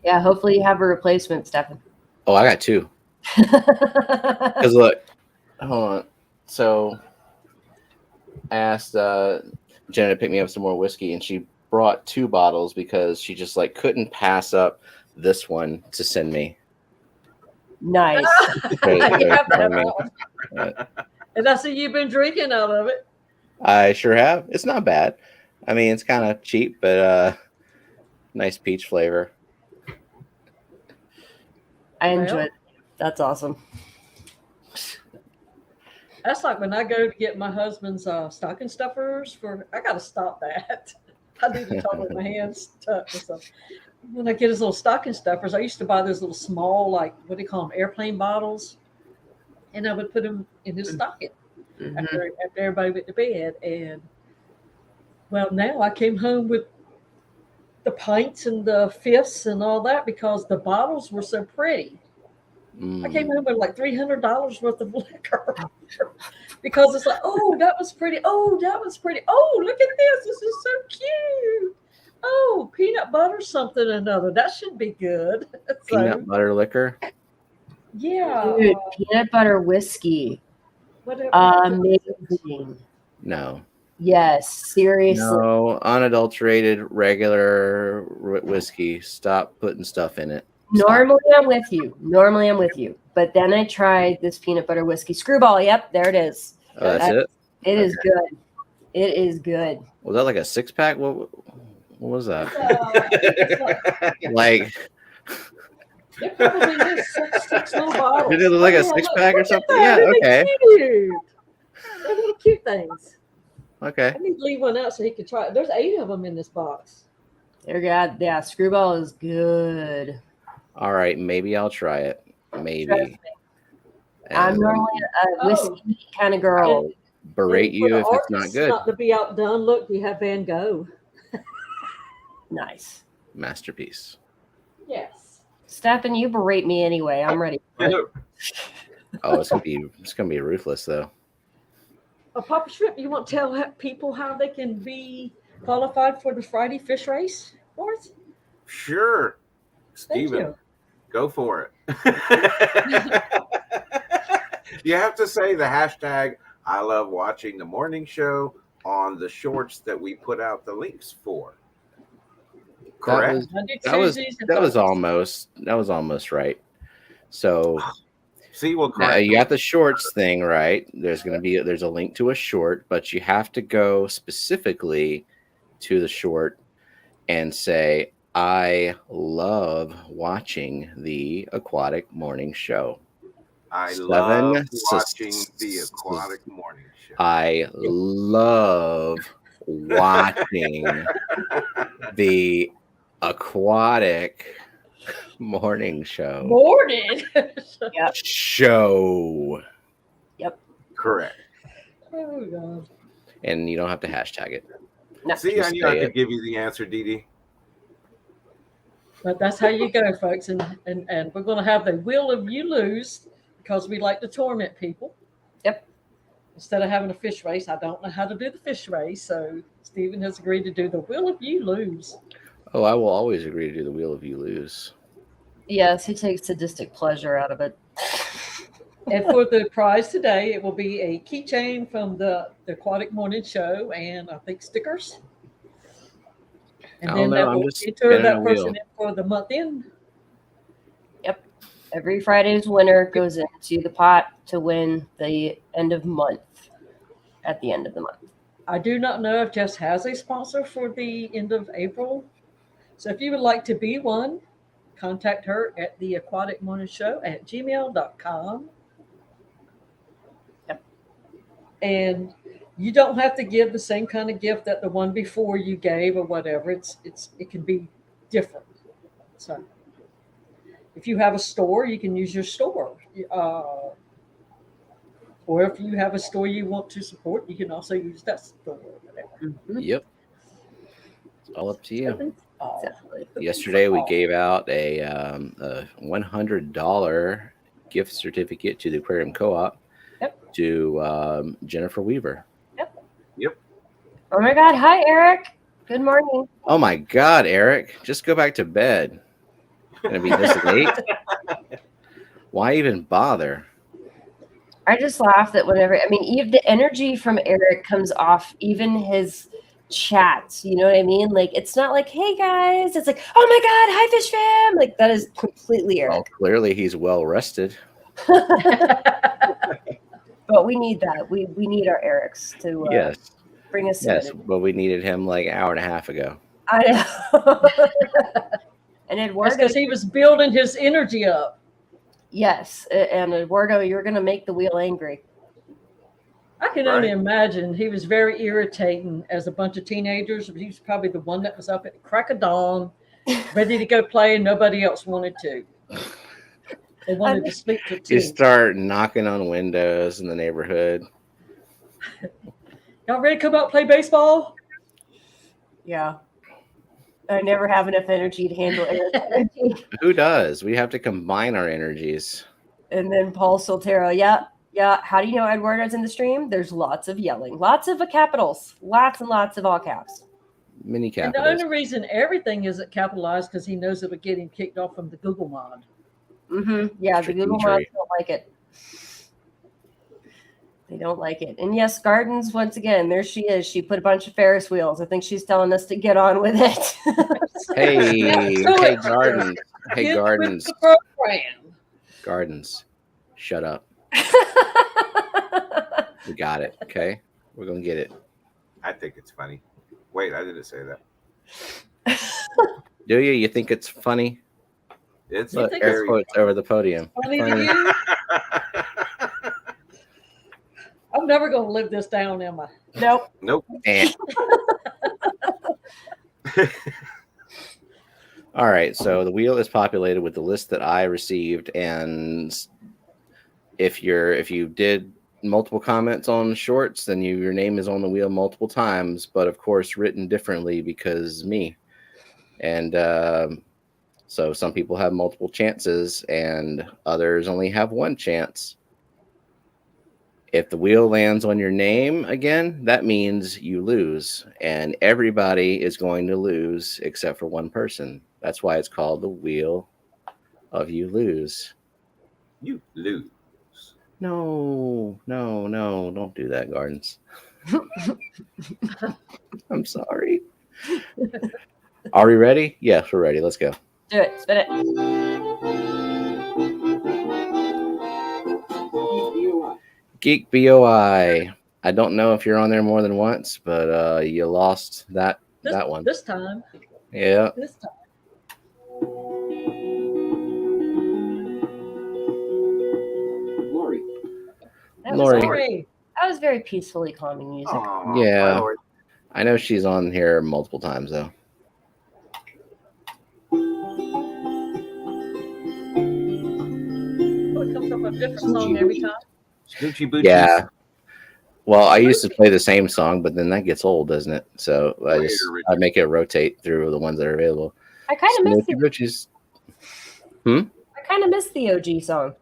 Yeah, hopefully you have a replacement, Stefan. Oh, I got two. Because look, hold on. So I asked Jenna to pick me up some more whiskey, and she brought 2 bottles because she just like couldn't pass up this one to send me. Nice. Very, very You have to have charming. one. And I see you've been drinking out of it. I sure have. It's not bad. I mean, it's kind of cheap, but nice peach flavor. I enjoy it. That's awesome. That's like when I go to get my husband's stocking stuffers I gotta stop that. I need to talk with my hands tucked or something. When I get his little stocking stuffers, I used to buy those little small, like what do you call them, airplane bottles, and I would put them in his stocking after everybody went to bed. And well, now I came home with the pints and the fifths and all that because the bottles were so pretty. I came home with like $300 worth of liquor because it's like, oh, that was pretty. Oh, that was pretty. Oh, look at this. This is so cute. Oh, peanut butter something or another. That should be good. Peanut butter liquor. Yeah. Dude, peanut butter whiskey. Whatever. Amazing. No. Yes, seriously. No, unadulterated regular whiskey. Stop putting stuff in it. Normally I'm with you. But then I tried this peanut butter whiskey screwball. Yep, there it is. Oh, that's it? It is good. It is good. Was that like a 6-pack? What was that? Like, it probably is six little bottles. Did it look like a 6-pack or something? Yeah, okay. They're little cute things. Okay. I need to leave one out so he can try it. There's 8 of them in this box. Yeah, screwball is good. All right, maybe I'll try it. Maybe. I'm normally a whiskey kind of girl. Berate you if it's not good. Not to be outdone. Look, you have Van Gogh. Nice. Masterpiece. Yes. Stefan, you berate me anyway. I'm ready. Oh, it's gonna be ruthless though. Papa Shrimp, you want to tell people how they can be qualified for the Friday fish race for us? Sure. Thank Steven, you. go for it. You have to say the hashtag I love watching the morning show on the shorts that we put out the links for. Correct? That was almost right. So see, well, now you got the shorts thing right. There's a link to a short, but you have to go specifically to the short and say I love watching the Aquatic Morning Show. I Seven love sus- watching the Aquatic Morning Show. I love watching the Aquatic Morning Show. Morning. Show. Yep. Correct. Oh God. And you don't have to hashtag it. No. See, I Just knew I say could it. give you the answer, Dee Dee. But that's how you go, folks. And we're going to have the wheel of you lose because we like to torment people. Yep. Instead of having a fish race, I don't know how to do the fish race. So Stephen has agreed to do the wheel of you lose. Oh, I will always agree to do the wheel if you lose. Yes, he takes sadistic pleasure out of it. And for the prize today, it will be a keychain from the Aquatic Morning Show and I think stickers. And I then don't know, that I'm will just enter spinning that a person wheel. in for the month end. Every Friday's winner goes into the pot to win the end of month at the end of the month. I do not know if Jess has a sponsor for the end of April. So if you would like to be one, contact her at the Aquatic Morning Show at gmail.com. Yep. And you don't have to give the same kind of gift that the one before you gave or whatever. It can be different. So if you have a store, you can use your store. Or if you have a store you want to support, you can also use that store. Whatever. Yep. It's all up to you. Exactly. Yesterday, we gave out a $100 gift certificate to the Aquarium Co-op to Jennifer Weaver. Yep. Oh my God. Hi, Eric. Good morning. Oh my God, Eric. Just go back to bed. Gonna be this late? Why even bother? I just laugh that whenever, the energy from Eric comes off, even his chats, you know what I mean? Like, it's not like, hey guys, it's like, oh my God, hi Fish Fam. Like, that is completely Well, Eric. clearly he's well rested. But we need that. We need our Erics to Yes. bring us Yes, some energy. but we needed him like an hour and a half ago. I know. And That's Eduardo, because he was building his energy up. yes, and Eduardo, you're going to make the wheel angry. I can only imagine he was very irritating as a bunch of teenagers. He was probably the one that was up at the crack of dawn, ready to go play, and nobody else wanted to. They wanted to sleep till 2. You start knocking on windows in the neighborhood. Y'all ready to come out and play baseball? Yeah. I never have enough energy to handle Eric's energy. Who does? We have to combine our energies. And then Paul Soltero, yeah. How do you know Eduardo's in the stream? There's lots of yelling, lots of capitals, lots and lots of all caps. Mini And capitals. the only reason everything isn't capitalized because he knows it'll get him kicked off from the Google mod. Mm-hmm. Yeah, the Google Tree. mods don't like it. They don't like it. And yes, Gardens, once again, there she is. She put a bunch of Ferris wheels. I think she's telling us to get on with it. Hey, Gardens. Hey, Get Gardens. with the program. Gardens. Shut up. We got it. Okay. We're going to get it. I think it's funny. Wait, I didn't say that. Do you? You think it's funny? It's Look, think air very quotes over the podium. Funny to you? I'm never going to live this down, am I? Nope. Nope. Eh. All right, so the wheel is populated with the list that I received, and if you did multiple comments on shorts, then your name is on the wheel multiple times, but of course written differently because me. And so some people have multiple chances, and others only have one chance. If the wheel lands on your name again, that means you lose, and everybody is going to lose except for one person. That's why it's called the wheel of you lose. You lose. No, don't do that, Gardens. I'm sorry. Are we ready? Yes, we're ready. Let's go. Do it. Spin it. Geek BOI. I don't know if you're on there more than once, but you lost that one. This time. Yeah. This time. Lori. Lori. That was very peacefully calming music. Aw, Yeah. my Lord. I know she's on here multiple times though. Oh, it comes up a different song every time. Snoochie Boochies. Yeah. Well, I used to play the same song, but then that gets old, doesn't it? So I make it rotate through the ones that are available. I kind of miss Snoochie the Boochies. I kind of miss the OG song.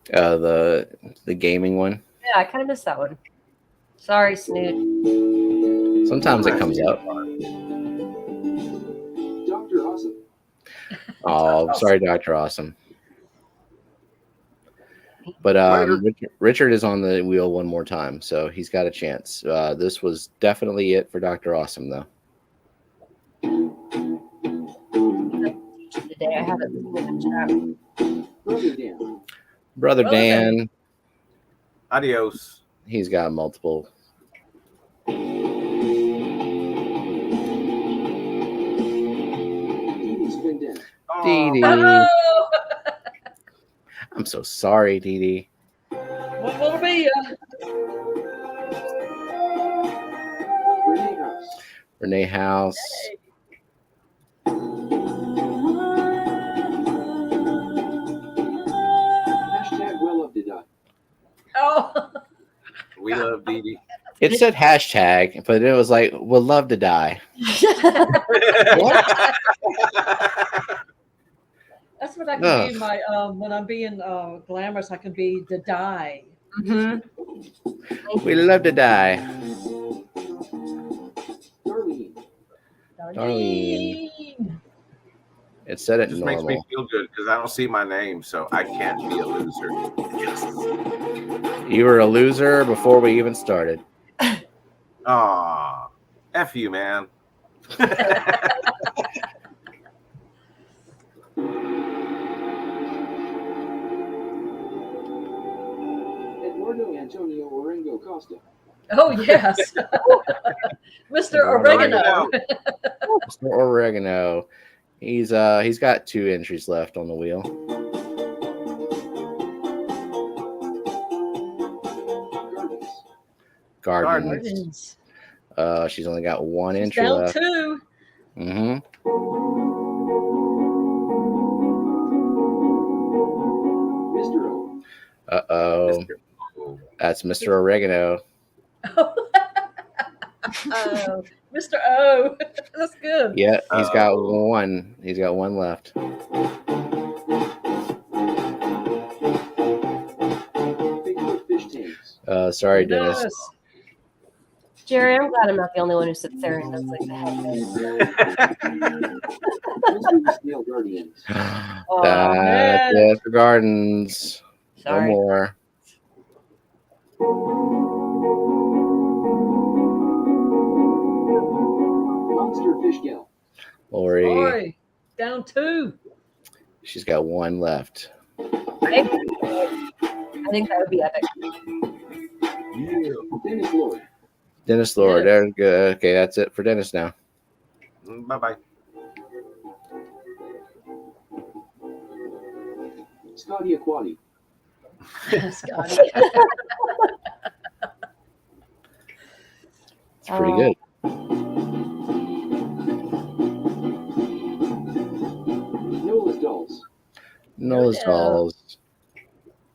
The gaming one. Yeah, I kind of miss that one. Sorry, Snoot. Sometimes it comes up. Dr. Awesome. Oh, sorry, Dr. Awesome. But Richard is on the wheel one more time, so he's got a chance. This was definitely it for Dr. Awesome, though. Today I haven't listened to the Brother Dan. Brother Brother Dan, Adios. he's got multiple. Dede's pinned in. Dee Dee. Oh, I'm so sorry, Dee Dee. what will it be? Renee House. Renee House. Hashtag well up to die. Oh, We love Dee Dee. It said hashtag, but it was like, would love to die. What? that's what I can be. My when I'm being glamorous, I can be the die. Mm-hmm. We love to die. Darlene. Darlene. It said It it just makes me normal. feel good because I don't see my name, so I can't be a loser. You were a loser before we even started. Aw, F you, man. Eduardo Antonio Orengo Costa. Oh yes, Mr. Oregano. Mr. Oregano. He's got 2 entries left on the wheel. Gardens. Gardens. She's only got 1 She's entry down left. 2. Mm-hmm. Mr. O. Uh-oh. That's Mr. Oregano. Oh, Mr. O. That's good. Yeah, he's got 1. He's got 1 left. Bigfoot Fish Tanks. Sorry, Dennis. Yes. Jerry, I'm glad I'm not the only one who sits there and does like the head. Mystery Snail Guardians. Oh, That's man. it for Gardens. Sorry. No more. Monster Fish Gal. Lori. Boy, down 2. She's got 1 left. I think that would be epic. Dennis Lord. Dennis Lord. Yes. There's good. Okay, that's it for Dennis now. Bye-bye. Scotty Aquati. Scotty. It's pretty good. Nola's Dolls. Nola's Yeah. Dolls.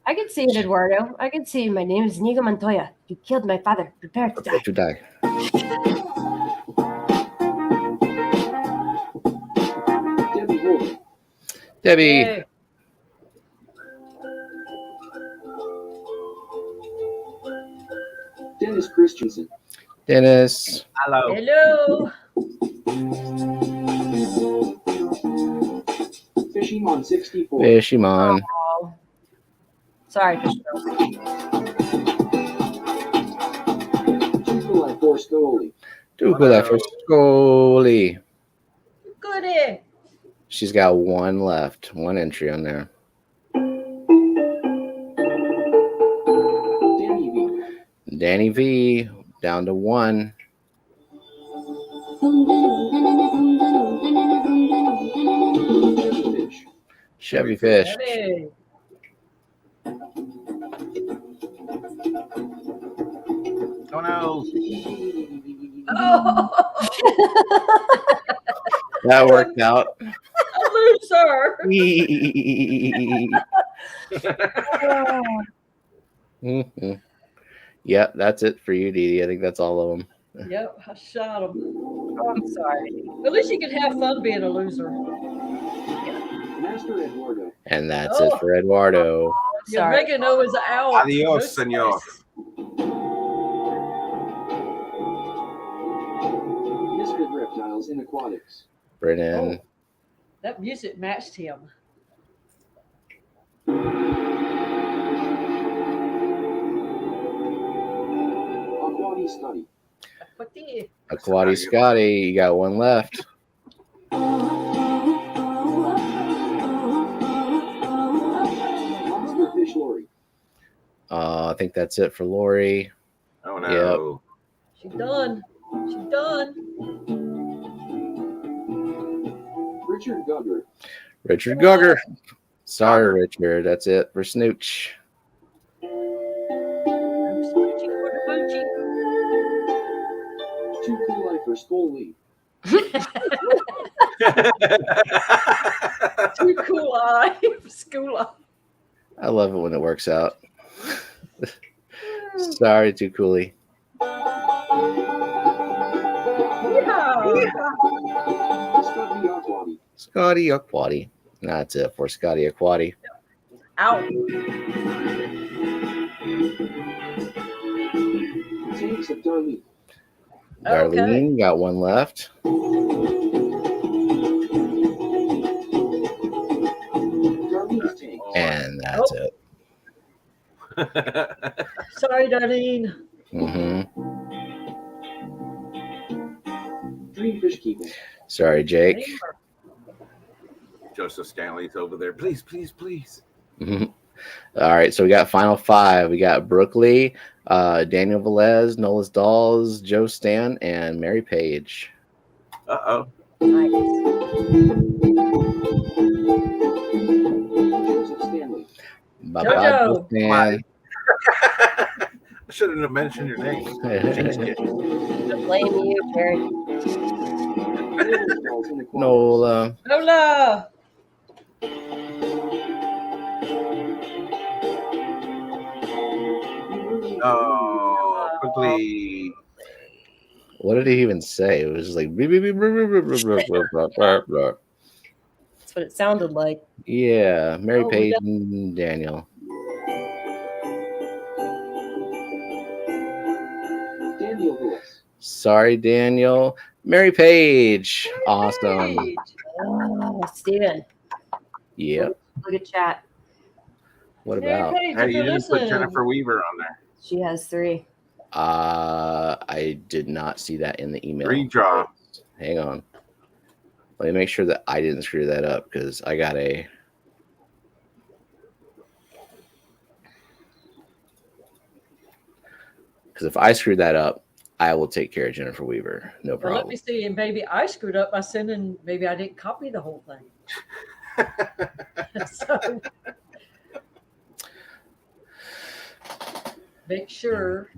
I can see it, Eduardo. I can see. My name is Nigo Montoya. You killed my father. Prepare to die. To die. Debbie Holden. Debbie. Yay. Dennis Christensen. Dennis. Hello. Hello. Fishymon 64. Fishymon. Oh. Sorry, Fish Girl. Tukulai for Scully. Tukulai for Scully. Goody. She's got 1 left. 1 entry on there. Danny V. Danny V. Down to 1. Chevy Fish. Chevy Fish. Hey. Oh no. Oh, That worked out. a loser. Mhm. Yep, that's it for you, Dee Dee. I think that's all of them. Yep, I shot him. Oh, I'm sorry. At least you can have fun being a loser. Master Eduardo. And that's Oh. it for Eduardo. Your Sorry. oregano is out. Adios, No senor. spice. Misfit reptiles in aquatics. Brennan. Oh, that music matched him. Aquati study. What the? Aquati Scotty, you got one left. Monster fish Lori. I think that's it for Lori. Oh no. She's done. She's done. Richard Gugger. Richard Gugger. Sorry, Richard. That's it for Snooch. I'm switching for the boochie. Too cool life for school leave. Too cool eye. School eye. I love it when it works out. Sorry, too coolly. Yeah. Scotty Aquati. Scotty Aquati. That's it for Scotty Aquati. Out. Tanks of Darlene. Okay. Darlene, got one left. Darlene's tank. And that's it. Sorry, Darlene. Mm-hmm. Dream fish keeping. Sorry, Jake. Joseph Stanley's over there. Please, please, please. Mhm. All right, so we got final five. We got Brooke Lee, Daniel Velez, Nolas Dawes, Joe Stan, and Mary Page. Uh-oh. Nice. Joseph Stanley. Bye-bye, Jojo. Joe Stan. I shouldn't have mentioned your name. I blame you, Jerry. Reptiles in aquatics. Nola. Lola. Oh, quickly. What did he even say? It was like, beep, beep, beep, beep, beep, beep, beep, beep, beep, beep, beep, beep. That's what it sounded like. Yeah, Mary Oh, we Page got- and Daniel. Daniel Lewis. Sorry, Daniel. Mary Page. Awesome. Page. Oh, Steven, Yep. look at chat. What Mary about? Page, Hey, if you you're didn't put listening. Jennifer Weaver on there. She has 3. I did not see that in the email. Redraw. Hang on. Let me make sure that I didn't screw that up because I got a. Because if I screw that up, I will take care of Jennifer Weaver. No Well, let problem. me see. And maybe I screwed up by sending, maybe I didn't copy the whole thing. So make sure.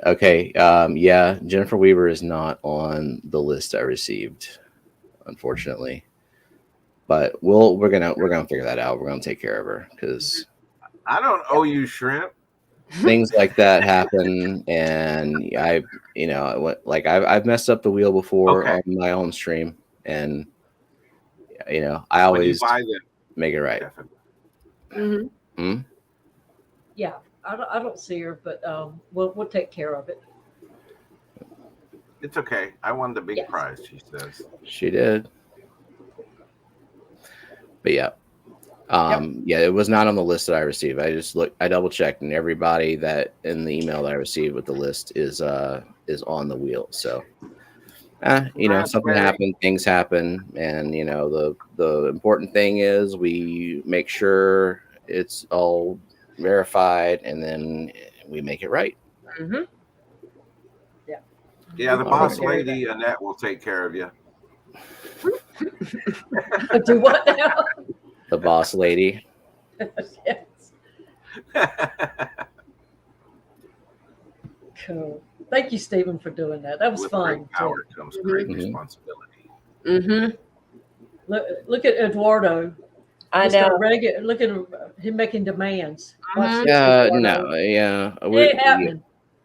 Okay. Yeah, Jennifer Weaver is not on the list I received, unfortunately. But we're gonna figure that out. We're gonna take care of her because I don't owe you shrimp. things like that happen, and I've messed up the wheel before Okay. on my own stream, and I When you always buy them, make it right. definitely. Mm-hmm. Yeah, I don't see her, but we'll take care of it. It's okay. I won the big Yes. prize, she says. She did, but yeah. Yeah, it was not on the list that I received. I double checked, and everybody that in the email that I received with the list is on the wheel. So, something happened, things happen, and the important thing is we make sure it's all verified, and then we make it right. Mm-hmm. Yeah, the All boss right. lady, Annette, will take care of you. Do what now? The boss lady. Yes. Cool. Thank you, Stephen, for doing that. That was With fun. great power comes great responsibility. Mm-hmm. Look at Eduardo. I know. Look at him making demands. Watch this, Yeah, Eduardo. no, yeah. It ain't happening.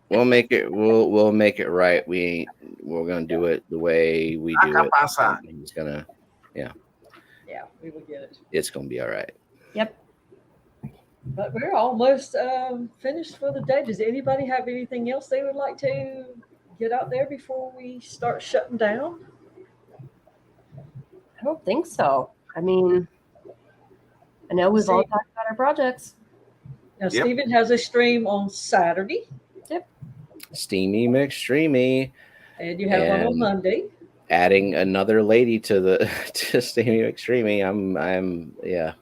We'll make it. We'll make it right. We're gonna do it the way we do it. Acapasa. He's gonna. Yeah, we will get it. It's gonna be all right. Yep. But we're almost finished for the day. Does anybody have anything else they would like to get out there before we start shutting down? I don't think so. I mean, I know we've all talked about our projects. Now, Stephen has a stream on Saturday. Yep. Steamy McStreamy. And you have one on Monday. Adding another lady to Steamy McStreamy. I'm yeah.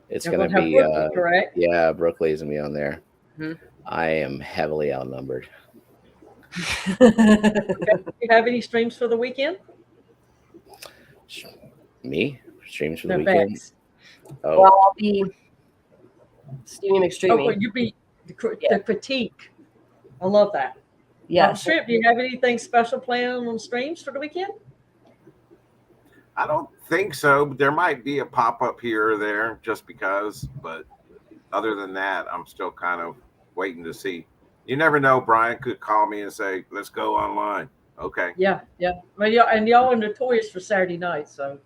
It's going to be, Brooklyn, correct? Yeah, Brooklyn's going to be on there. Mm-hmm. I am heavily outnumbered. Do you have any streams for the weekend? Me? Streams for the weekend? Bex. Oh. Well, I'll be Steamy McStreamy. Oh, well, you be the critique. I love that. Yeah. Shrimp, do you have anything special planned on streams for the weekend? I don't think so, but there might be a pop-up here or there just because. But other than that, I'm still kind of waiting to see. You never know. Brian could call me and say, let's go online. Okay. Yeah. Well, y'all are notorious for Saturday night, so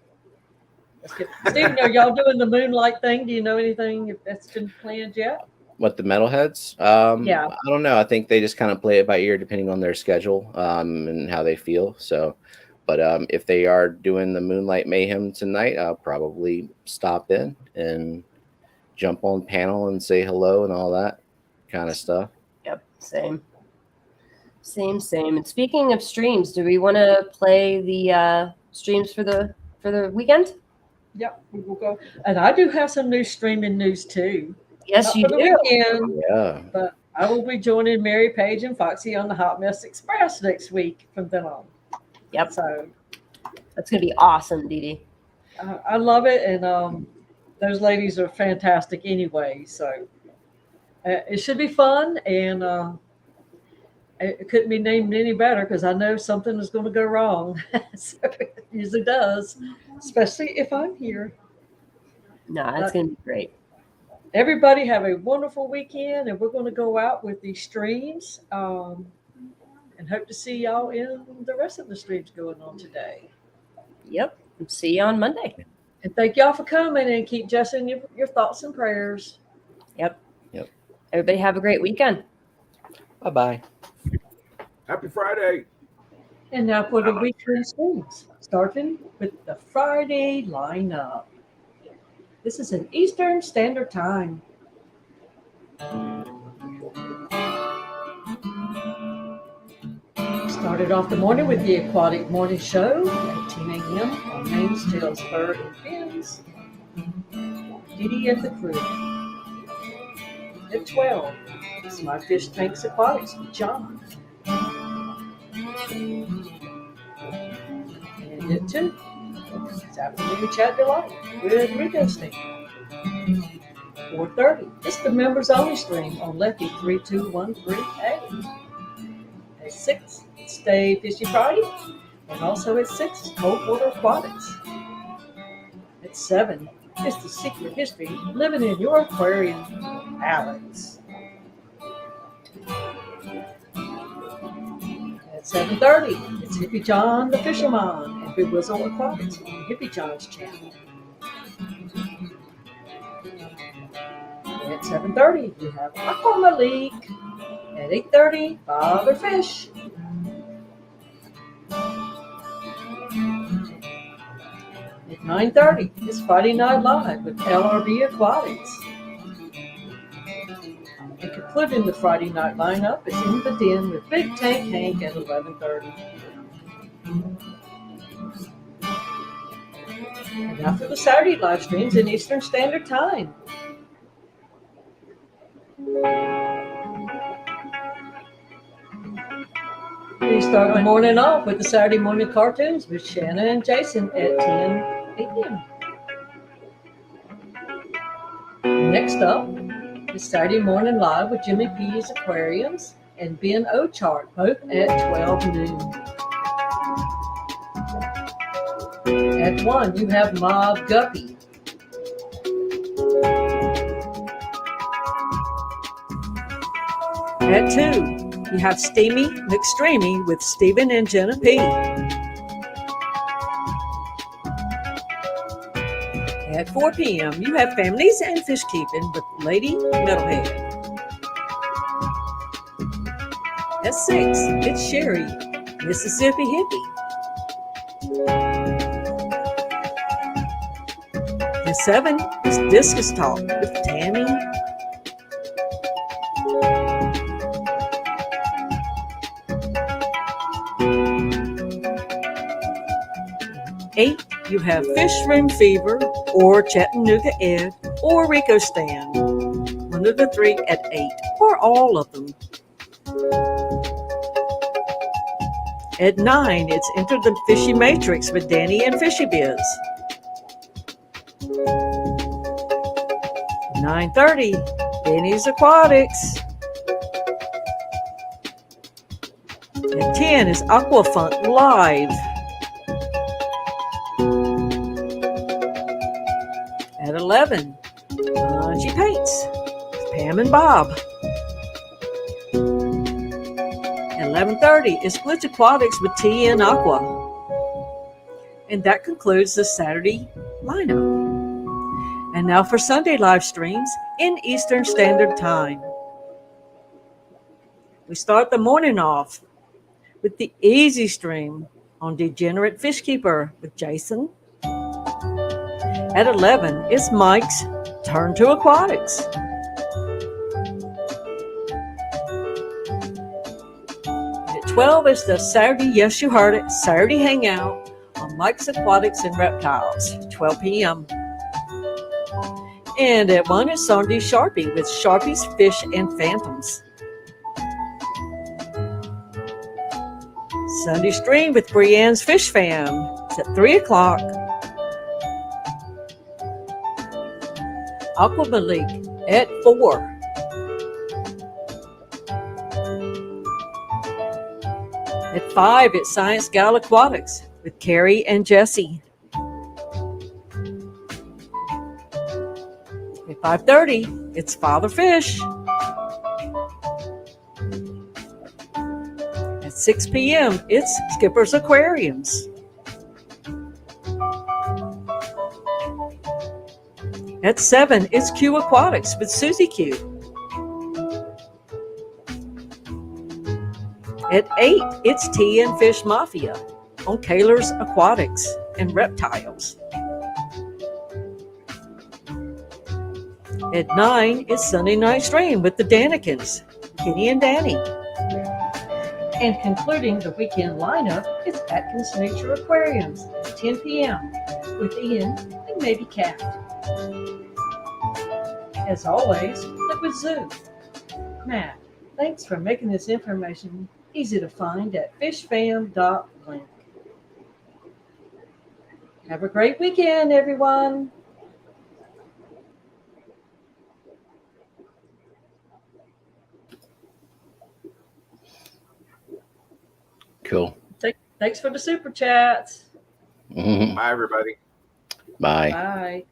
let's get. Stephen, are y'all doing the moonlight thing? Do you know anything if that's been planned yet? What, the metalheads? Yeah. I don't know. I think they just kind of play it by ear depending on their schedule and how they feel. So, but if they are doing the Moonlight Mayhem tonight, I'll probably stop in and jump on panel and say hello and all that kind of stuff. Yep. Same. And speaking of streams, do we want to play the streams for the weekend? Yep, we will go. And I do have some new streaming news too. Yes, Not you for the do. weekend, Yeah. but I will be joining Mary Page and Foxy on the Hot Mess Express next week from then on. Yep. So That's going to be awesome, Dee Dee. I love it, and those ladies are fantastic anyway. So it should be fun, and it couldn't be named any better because I know something is going to go wrong. So it usually does, especially if I'm here. No, it's going to be great. Everybody have a wonderful weekend, and we're going to go out with these streams and hope to see y'all in the rest of the streams going on today. Yep. See you on Monday. And thank y'all for coming, and keep Jess in your thoughts and prayers. Yep. Everybody have a great weekend. Bye-bye. Happy Friday. And now for the weekend streams, starting with the Friday lineup. This is an Eastern Standard Time. Started off the morning with the Aquatic Morning Show at 10 a.m. on Maine's Tails, Bird, and Fins. Didi and the Crew. At 12, Smart Fish Tanks Aquatics with John. And at 2, it's Afternoon Chat Delight with Rico Sting. 4:30, it's the members only stream on Lefty 3213A. At 6, it's Stay Fishy Friday, and also at 6, it's Cold Water Aquatics. At 7, it's the Secret History Living in Your Aquarium, Alex. At 7:30, it's Hippie John the Fisherman and Big Whistle Aquatics on Hippie John's channel. At 7:30, we have Aqua Malik. At 8:30, Father Fish. At 9:30, it's Friday Night Live with LRB Aquatics. And concluding the Friday night lineup is In the Den with Big Tank Hank at 11:30. And after the Saturday live streams in Eastern Standard Time. We start the morning off with the Saturday morning cartoons with Shanna and Jason at 10 a.m. Next up is Saturday Morning Live with Jimmy P's Aquariums and Ben Ochart, both at 12 noon. At 1, you have Mob Guppy. At 2, you have Steamy McStreamy with Stephen and Jenna P. At 4 p.m., you have Families and Fish Keeping with Lady Metalhead. At 6, it's Sherry, Mississippi Hippie. At 7, it's Discus Talk with Tammy. Eight, you have Fish Room Fever or Chattanooga Ed or Rico Stan. One of the three at 8 or all of them. At 9, it's Enter the Fishy Matrix with Danny and Fishy Biz. 9:30, Danny's Aquatics. At 10 is Aquafunk Live. At 11, she paints. Pam and Bob. At 11:30 is Glitch Aquatics with T and Aqua. And that concludes the Saturday lineup. And now for Sunday live streams in Eastern Standard Time. We start the morning off with the easy stream on Degenerate Fish Keeper with Jason. At 11, it's Mike's Turn to Aquatics. At 12 is the Saturday, yes you heard it, Saturday Hangout on Mike's Aquatics and Reptiles, 12 p.m. And at 1 is Sunday Sharpie with Sharpie's Fish and Phantoms. Sunday Stream with Brienne's Fish Fam. It's at 3 o'clock. Aqua Malik at 4. At 5, it's Science Gal Aquatics with Carrie and Jesse. At 5:30, it's Father Fish. At 6 p.m., it's Skipper's Aquariums. At 7, it's Q Aquatics with Susie Q. At 8, it's Tea and Fish Mafia on Kaler's Aquatics and Reptiles. At 9, it's Sunday Night Stream with the Danikins, Kitty and Danny. And concluding the weekend lineup is Atkins Nature Aquariums at 10 p.m. with Ian and maybe Cat. As always, Liquid Zoo. Matt, thanks for making this information easy to find at fishfam.link. Have a great weekend, everyone. Cool. Thanks for the super chats. Mm-hmm. Bye, everybody. Bye. Bye.